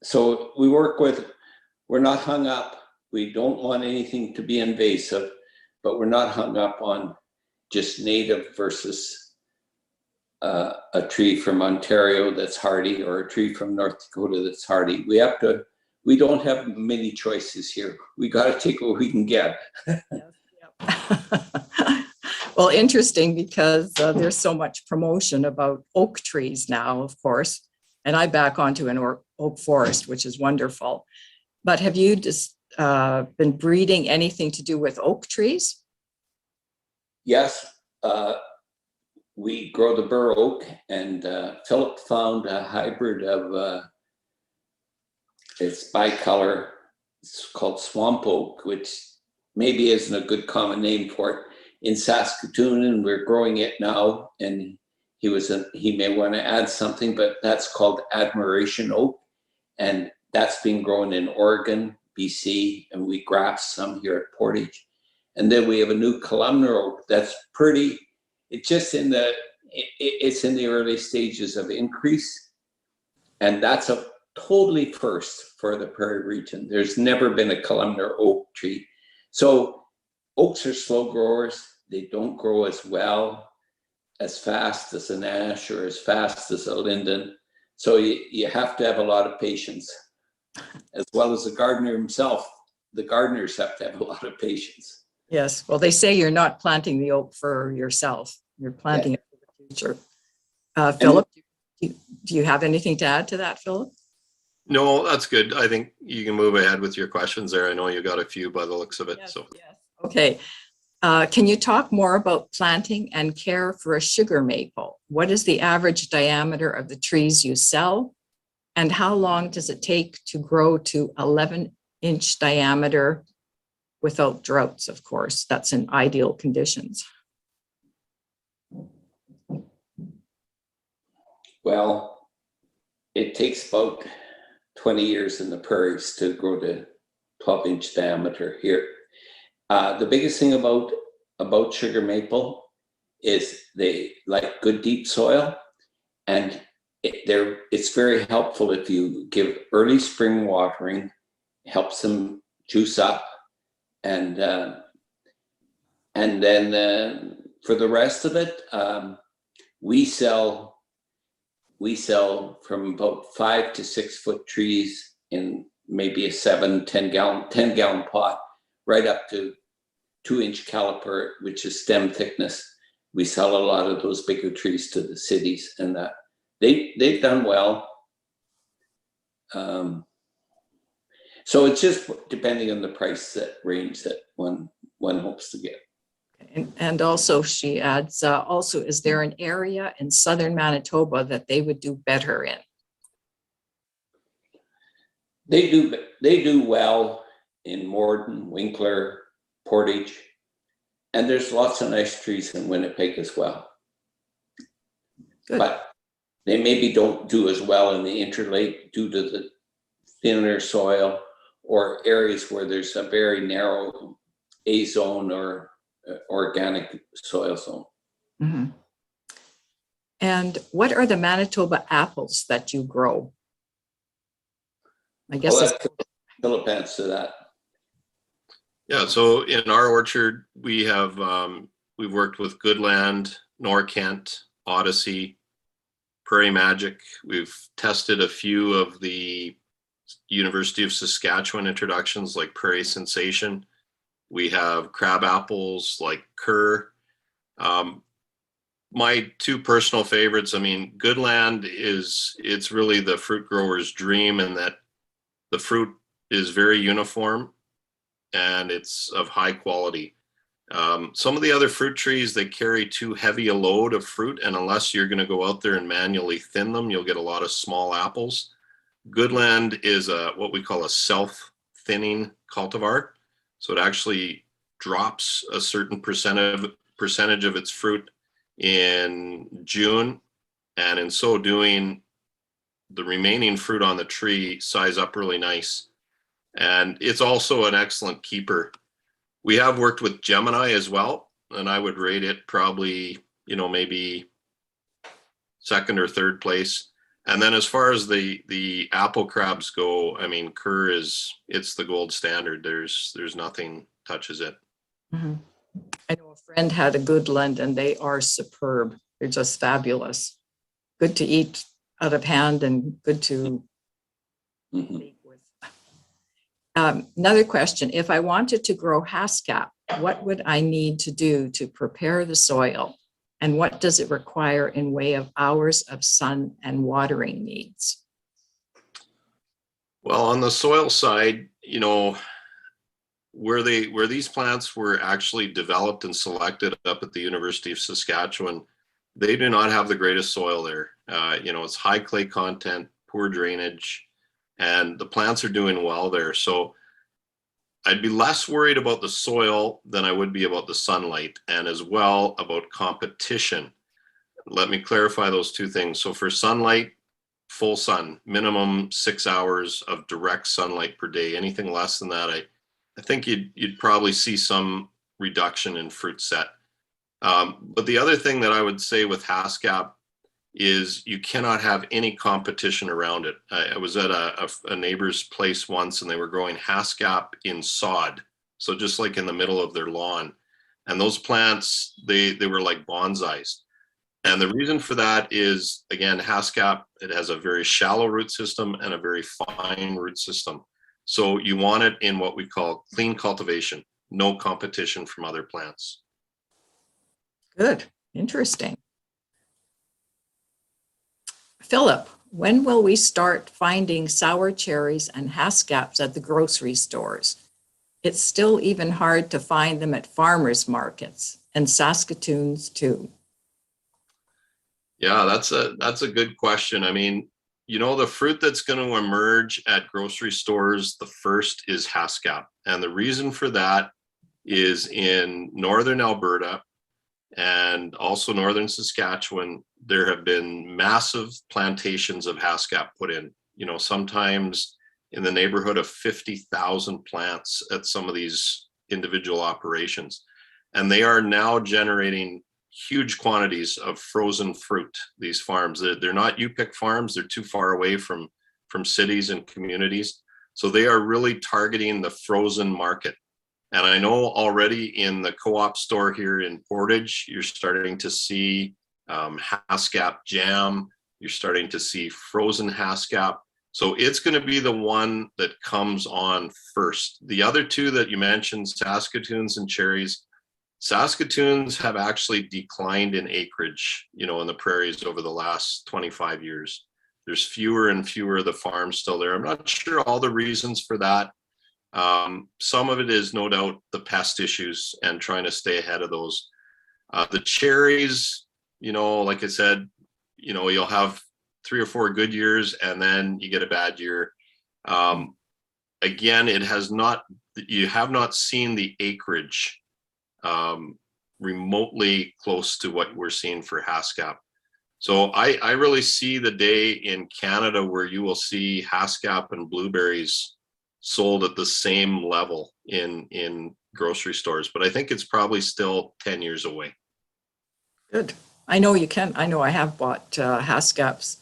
so we're not hung up. We don't want anything to be invasive, but we're not hung up on just native versus a tree from Ontario that's hardy, or a tree from North Dakota that's hardy. We don't have many choices here. We got to take what we can get. Well, interesting, because there's so much promotion about oak trees now, of course, and I back onto an oak forest, which is wonderful. But have you just been breeding anything to do with oak trees? Yes, we grow the bur oak, and Philip found a hybrid of, it's bicolor, it's called swamp oak, which maybe isn't a good common name for it, in Saskatoon, and we're growing it now. And he may want to add something, but that's called admiration oak, and that's being grown in Oregon, BC, and we graft some here at Portage. And then we have a new columnar oak that's pretty. It's just it's in the early stages of increase, and that's a totally first for the Prairie region. There's never been a columnar oak tree. So oaks are slow growers. They don't grow as well, as fast as an ash or as fast as a linden. So you have to have a lot of patience, as well as the gardener himself. The gardeners have to have a lot of patience. Yes. Well, they say you're not planting the oak for yourself. You're planting it for the future. Philip, do you have anything to add to that, Philip? No, that's good. I think you can move ahead with your questions there. I know you got a few by the looks of it. Yes, So yes. Okay. Can you talk more about planting and care for a sugar maple? What is the average diameter of the trees you sell? And how long does it take to grow to 11-inch diameter without droughts, of course? That's in ideal conditions. Well, it takes about 20 years in the prairies to grow to 12-inch diameter here. The biggest thing about sugar maple is they like good deep soil, and it's very helpful if you give early spring watering. Helps them juice up, and then for the rest of it, we sell from about 5 to 6 foot trees in maybe a 10 gallon pot, right up to 2-inch caliper, which is stem thickness. We sell a lot of those bigger trees to the cities, and they've done well. So it's just depending on the price range that one hopes to get. And also she adds, also, is there an area in southern Manitoba that they would do better in? They do well in Morden, Winkler, Portage, and there's lots of nice trees in Winnipeg as well. Good. But they maybe don't do as well in the Interlake due to the thinner soil, or areas where there's a very narrow A zone or organic soil zone. Mm-hmm. And what are the Manitoba apples that you grow? I guess Philip answer that. yeah, so in our orchard, we have we've worked with Goodland, Norkent, Odyssey, Prairie Magic. We've tested a few of the University of Saskatchewan introductions like Prairie Sensation. We have crab apples like Kerr. My two personal favorites, I mean, Goodland it's really the fruit grower's dream, in that the fruit is very uniform and it's of high quality. Some of the other fruit trees, they carry too heavy a load of fruit, and unless you're going to go out there and manually thin them, you'll get a lot of small apples. Goodland is what we call a self-thinning cultivar. So it actually drops a certain percentage of its fruit in June, and in so doing, the remaining fruit on the tree size up really nice. And it's also an excellent keeper. We have worked with Gemini as well, and I would rate it probably, maybe second or third place. And then as far as the apple crabs go, I mean, Kerr it's the gold standard. There's nothing touches it. Mm-hmm. I know a friend had a Goodland and they are superb. They're just fabulous. Good to eat out of hand and good to Mhm. bake with. Another question, if I wanted to grow haskap, what would I need to do to prepare the soil? And what does it require in way of hours of sun and watering needs? Well, on the soil side, you know, where these plants were actually developed and selected up at the University of Saskatchewan, they do not have the greatest soil there. You know, it's high clay content, poor drainage, and the plants are doing well there. So I'd be less worried about the soil than I would be about the sunlight, and as well about competition. Let me clarify those two things. So for sunlight, full sun, minimum 6 hours of direct sunlight per day. Anything less than that, I think you'd probably see some reduction in fruit set. But the other thing that I would say with haskap is you cannot have any competition around it. I was at a neighbor's place once and they were growing haskap in sod. So just like in the middle of their lawn. And those plants, they were like bonsais. And the reason for that is, again, haskap, it has a very shallow root system and a very fine root system. So you want it in what we call clean cultivation, no competition from other plants. Good, interesting. Philip, when will we start finding sour cherries and hascaps at the grocery stores? It's still even hard to find them at farmers markets and Saskatoons too. Yeah, that's a good question. I mean, you know, the fruit that's going to emerge at grocery stores, the first is haskap. And the reason for that is in northern Alberta and also northern Saskatchewan, there have been massive plantations of haskap put in, you know, sometimes in the neighborhood of 50,000 plants at some of these individual operations. And they are now generating huge quantities of frozen fruit, these farms. They're not U-pick farms, they're too far away from cities and communities. So they are really targeting the frozen market. And I know already in the co-op store here in Portage, you're starting to see haskap jam, you're starting to see frozen haskap. So it's going to be the one that comes on first. The other two that you mentioned, Saskatoons and cherries, Saskatoons have actually declined in acreage, you know, in the prairies over the last 25 years. There's fewer and fewer of the farms still there. I'm not sure all the reasons for that. Some of it is no doubt the pest issues and trying to stay ahead of those. The cherries, you know, like I said, you know, you'll have 3 or 4 good years and then you get a bad year. Again, you have not seen the acreage remotely close to what we're seeing for haskap. So I really see the day in Canada where you will see haskap and blueberries sold at the same level in grocery stores, but I think it's probably still 10 years away. Good. I know you can. I know I have bought haskaps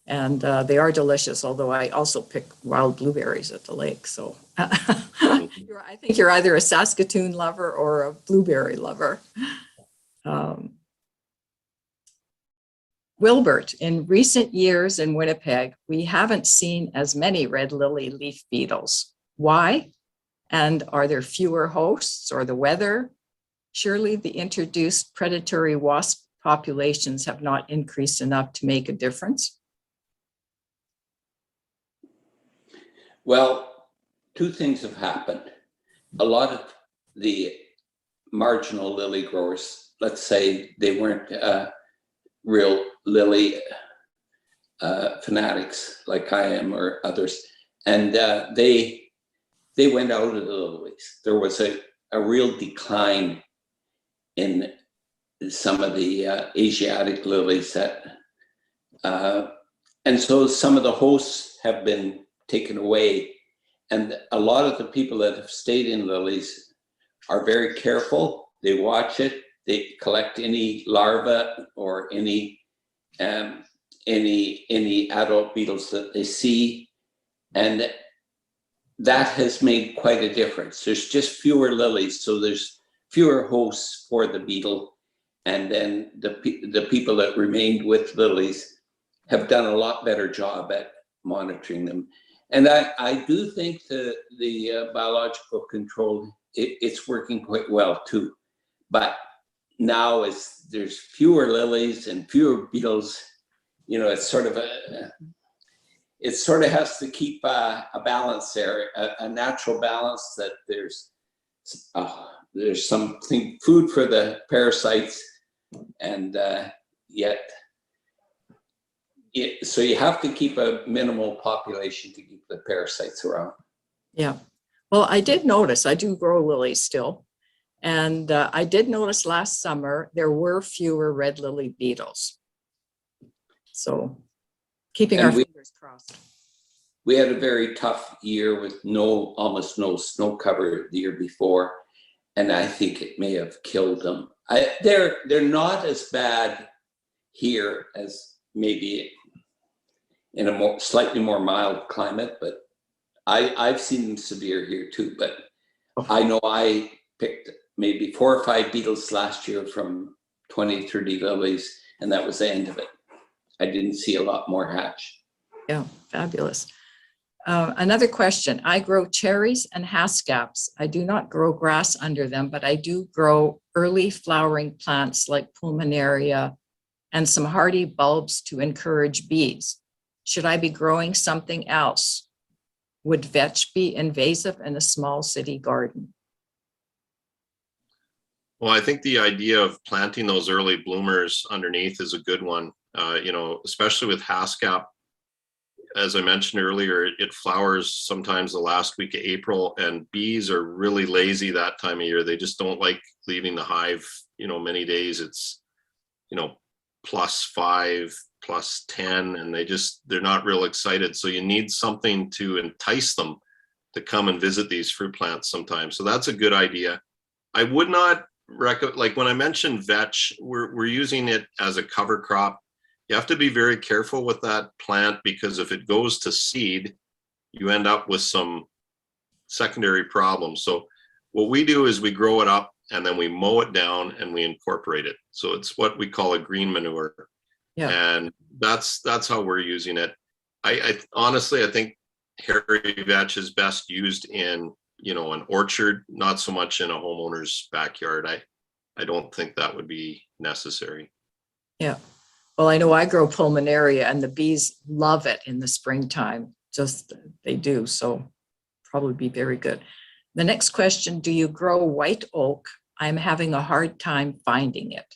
and they are delicious, although I also pick wild blueberries at the lake. So I think you're either a Saskatoon lover or a blueberry lover. Wilbert, in recent years in Winnipeg, we haven't seen as many red lily leaf beetles. Why? And are there fewer hosts or the weather? Surely the introduced predatory wasp populations have not increased enough to make a difference. Well, two things have happened. A lot of the marginal lily growers, let's say they weren't real lily fanatics like I am or others, and they went out of the lilies. There was a real decline in some of the Asiatic lilies that, and so some of the hosts have been taken away. And a lot of the people that have stayed in lilies are very careful. They watch it. They collect any larvae or any adult beetles that they see, and that has made quite a difference. There's just fewer lilies, so there's fewer hosts for the beetle. And then the people that remained with lilies have done a lot better job at monitoring them. And I do think the biological control, it's working quite well too. But now as there's fewer lilies and fewer beetles, it's sort of it sort of has to keep a balance there, a natural balance, that there's something, food for the parasites, and so you have to keep a minimal population to keep the parasites around. Yeah. Well, I did notice, I do grow lilies still. And I did notice last summer, there were fewer red lily beetles. So keeping our fingers crossed. We had a very tough year with almost no snow cover the year before. And I think it may have killed them. They're not as bad here as maybe in a slightly more mild climate, but I've seen them severe here too. But I know I picked maybe 4 or 5 beetles last year from 20, 30 lilies, and that was the end of it. I didn't see a lot more hatch. Yeah, fabulous. Another question. I grow cherries and haskaps. I do not grow grass under them, but I do grow early flowering plants like pulmonaria and some hardy bulbs to encourage bees. Should I be growing something else? Would vetch be invasive in a small city garden? Well, I think the idea of planting those early bloomers underneath is a good one. Especially with haskap, as I mentioned earlier, it flowers sometimes the last week of April, and bees are really lazy that time of year. They just don't like leaving the hive, many days. It's, +5, +10, and they're not real excited. So you need something to entice them to come and visit these fruit plants sometimes. So that's a good idea. I would not recommend, like when I mentioned vetch, we're using it as a cover crop. You have to be very careful with that plant, because if it goes to seed, you end up with some secondary problems. So what we do is we grow it up and then we mow it down and we incorporate it. So it's what we call a green manure. Yeah. And that's how we're using it. I honestly, I think hairy vetch is best used in, an orchard, not so much in a homeowner's backyard. I don't think that would be necessary. Yeah. Well, I know I grow pulmonaria and the bees love it in the springtime. Just they do. So probably be very good. The next question, do you grow white oak? I'm having a hard time finding it.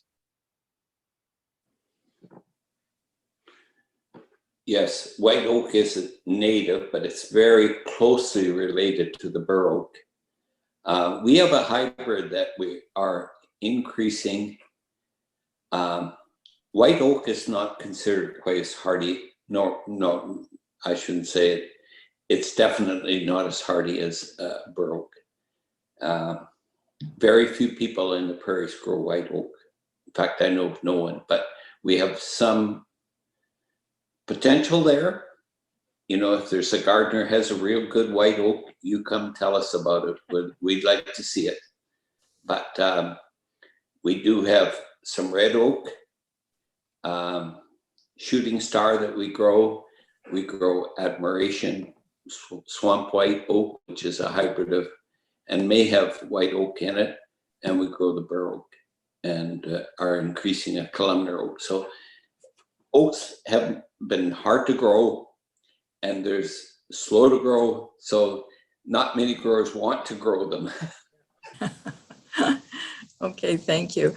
Yes, white oak is a native, but it's very closely related to the bur oak. We have a hybrid that we are increasing. White oak is not considered quite as hardy. No, I shouldn't say it. It's definitely not as hardy as bur oak. Very few people in the prairies grow white oak. In fact, I know of no one, but we have some potential there. If there's a gardener has a real good white oak, you come tell us about it. We'd like to see it. But we do have some red oak, shooting star that we grow. We grow admiration, swamp white oak, which is a hybrid of, and may have white oak in it. And we grow the bur oak and are increasing a columnar oak. So oaks have been hard to grow, and there's slow to grow. So not many growers want to grow them. Okay, thank you.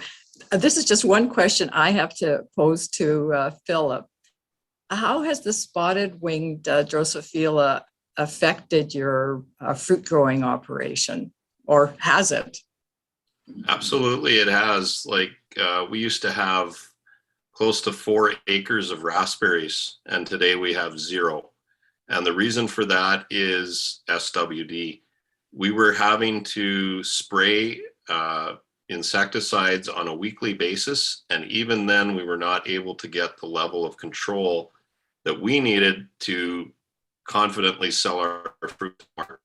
This is just one question I have to pose to Philip. How has the spotted winged Drosophila affected your fruit growing operation, or has it? Absolutely, it has. Like we used to have close to 4 acres of raspberries, and today we have 0. And the reason for that is SWD. We were having to spray insecticides on a weekly basis, and even then we were not able to get the level of control that we needed to confidently sell our fruit to market.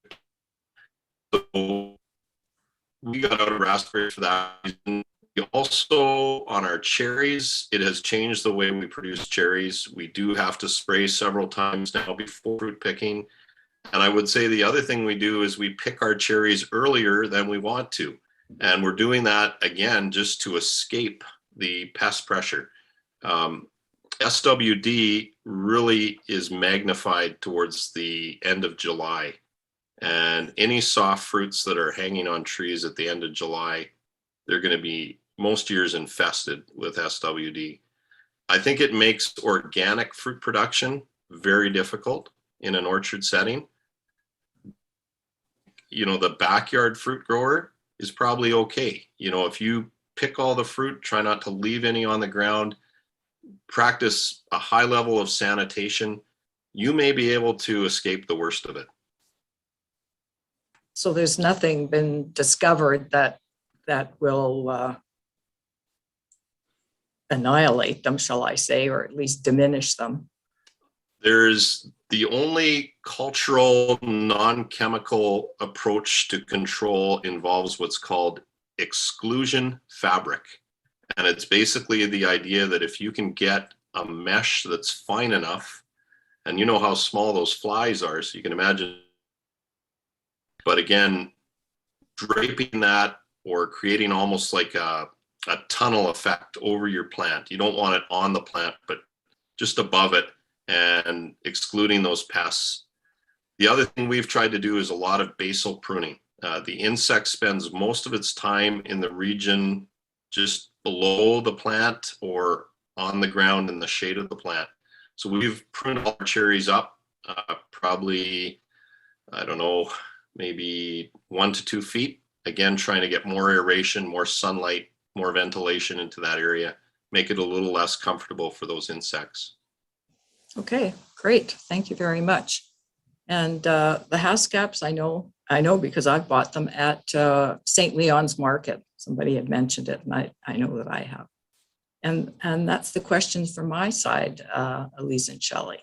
So we got out of raspberries for that reason. We also, on our cherries, it has changed the way we produce cherries. We do have to spray several times now before fruit picking. And I would say the other thing we do is we pick our cherries earlier than we want to. And we're doing that, again, just to escape the pest pressure. SWD really is magnified towards the end of July. And any soft fruits that are hanging on trees at the end of July, they're going to be most years infested with SWD. I think it makes organic fruit production very difficult in an orchard setting. You know, the backyard fruit grower is probably okay. You know, if you pick all the fruit, try not to leave any on the ground, practice a high level of sanitation, you may be able to escape the worst of it. So there's nothing been discovered that will annihilate them, shall I say, or at least diminish them. There's the only cultural non-chemical approach to control involves what's called exclusion fabric. And it's basically the idea that if you can get a mesh that's fine enough, and you know how small those flies are, so you can imagine. But again, draping that or creating almost like a tunnel effect over your plant. You don't want it on the plant, but just above it, and excluding those pests. The other thing we've tried to do is a lot of basal pruning. The insect spends most of its time in the region just below the plant or on the ground in the shade of the plant. So we've pruned all our cherries up, probably, I don't know, maybe 1 to 2 feet. Again, trying to get more aeration, more sunlight, more ventilation into that area, make it a little less comfortable for those insects. Okay, great. Thank you very much. And the haskaps, I know because I've bought them at St. Leon's Market. Somebody had mentioned it, and I know that I have. And that's the questions from my side, Elise and Shelley.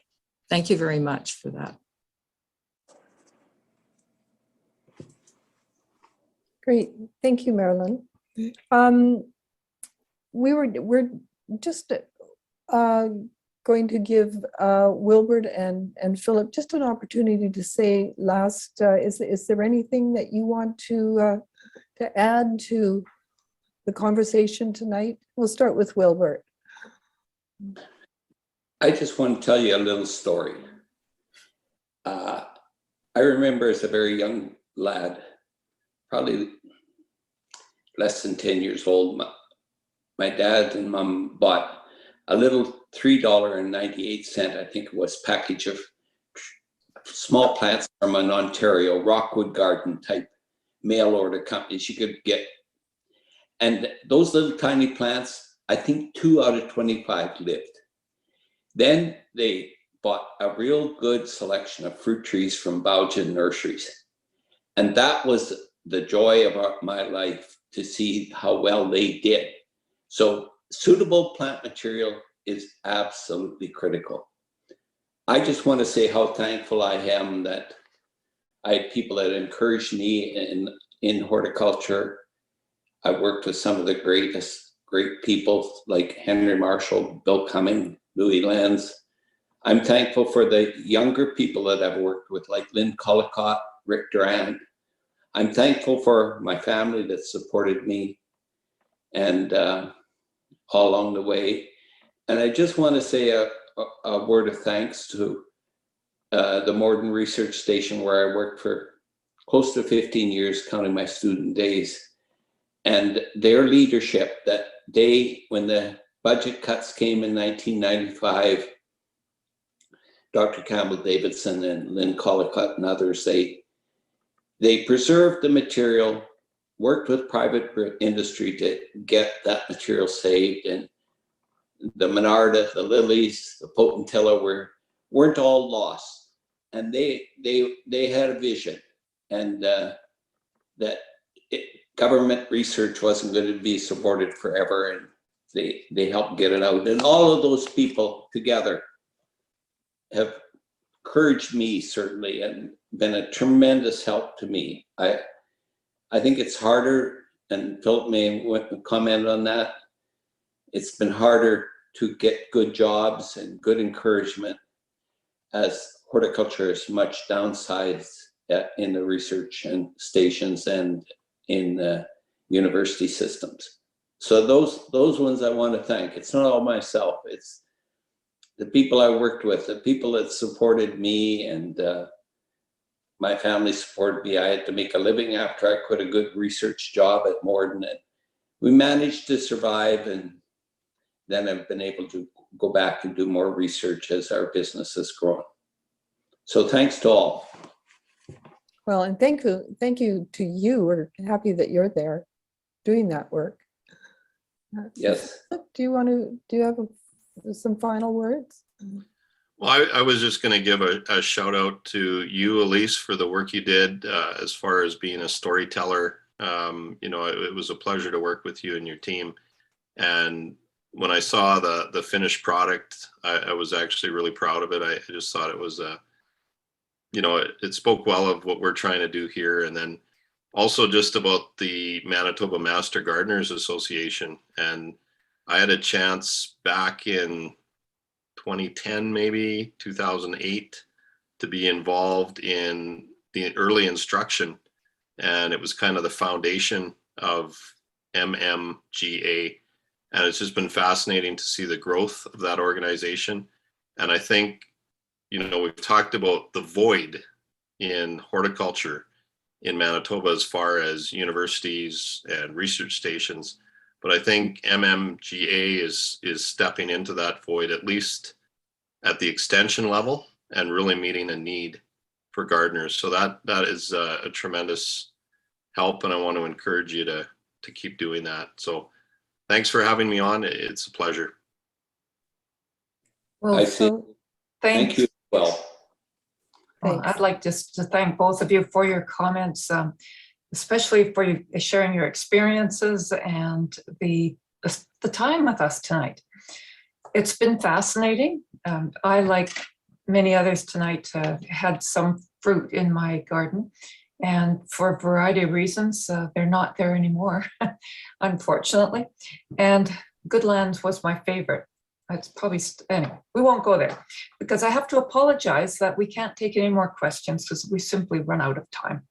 Thank you very much for that. Great, thank you, Marilyn. We're just going to give Wilbert and Philip just an opportunity to say last. Is there anything that you want to add to the conversation tonight? We'll start with Wilbert. I just want to tell you a little story. I remember as a very young lad, probably less than 10 years old, my dad and mom bought a little $3.98, I think it was, package of small plants from an Ontario Rockwood Garden type mail order companies you could get. And those little tiny plants, I think 2 out of 25 lived. Then they bought a real good selection of fruit trees from Jefferies Nurseries. And that was the joy of my life, to see how well they did. So suitable plant material is absolutely critical. I just want to say how thankful I am that I had people that encouraged me in horticulture. I worked with some of the great people like Henry Marshall, Bill Cumming, Louis Lenz. I'm thankful for the younger people that I've worked with, like Lynn Collicott, Rick Durand. I'm thankful for my family that supported me and all along the way. And I just want to say a word of thanks to the Morden Research Station, where I worked for close to 15 years, counting my student days, and their leadership that day when the budget cuts came in 1995. Dr. Campbell Davidson and Lynn Collicott and others, they preserved the material, worked with private industry to get that material saved, and the Monarda, the lilies, the potentilla weren't all lost, and they had a vision, and that government research wasn't going to be supported forever, and they helped get it out, and all of those people together have encouraged me, certainly, and been a tremendous help to me. I think it's harder, and Philip may comment on that. It's been harder to get good jobs and good encouragement as horticulture is much downsized in the research and stations and in the university systems. So those ones I want to thank. It's not all myself. It's the people I worked with, the people that supported me, and my family supported me. I had to make a living after I quit a good research job at Morden. And we managed to survive, and then I've been able to go back and do more research as our business has grown. So thanks to all. Well, and thank you to you. We're happy that you're there doing that work. Yes. Do you have some final words? Well, I was just going to give a shout out to you, Elise, for the work you did as far as being a storyteller. You know, it was a pleasure to work with you and your team. And when I saw the finished product, I was actually really proud of it. I just thought it was you know, it spoke well of what we're trying to do here. And then also just about the Manitoba Master Gardeners Association. And I had a chance back in 2010, maybe 2008, to be involved in the early instruction. And it was kind of the foundation of MMGA. And it's just been fascinating to see the growth of that organization. And I think, you know, we've talked about the void in horticulture in Manitoba as far as universities and research stations. But I think MMGA is stepping into that void, at least at the extension level, and really meeting a need for gardeners. So that is a tremendous help, and I want to encourage you to keep doing that. So thanks for having me on. It's a pleasure. Well, I see. Thank you. Well, I'd like just to thank both of you for your comments, especially for you sharing your experiences and the time with us tonight. It's been fascinating. I, like many others tonight, had some fruit in my garden, and for a variety of reasons, they're not there anymore, unfortunately. And Goodlands was my favorite. It's probably, anyway, we won't go there because I have to apologize that we can't take any more questions because we simply run out of time.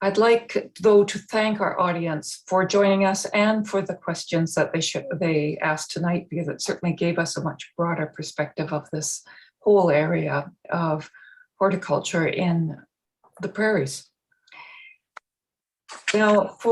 I'd like, though, to thank our audience for joining us and for the questions that they asked tonight, because it certainly gave us a much broader perspective of this whole area of horticulture in the prairies. Now, for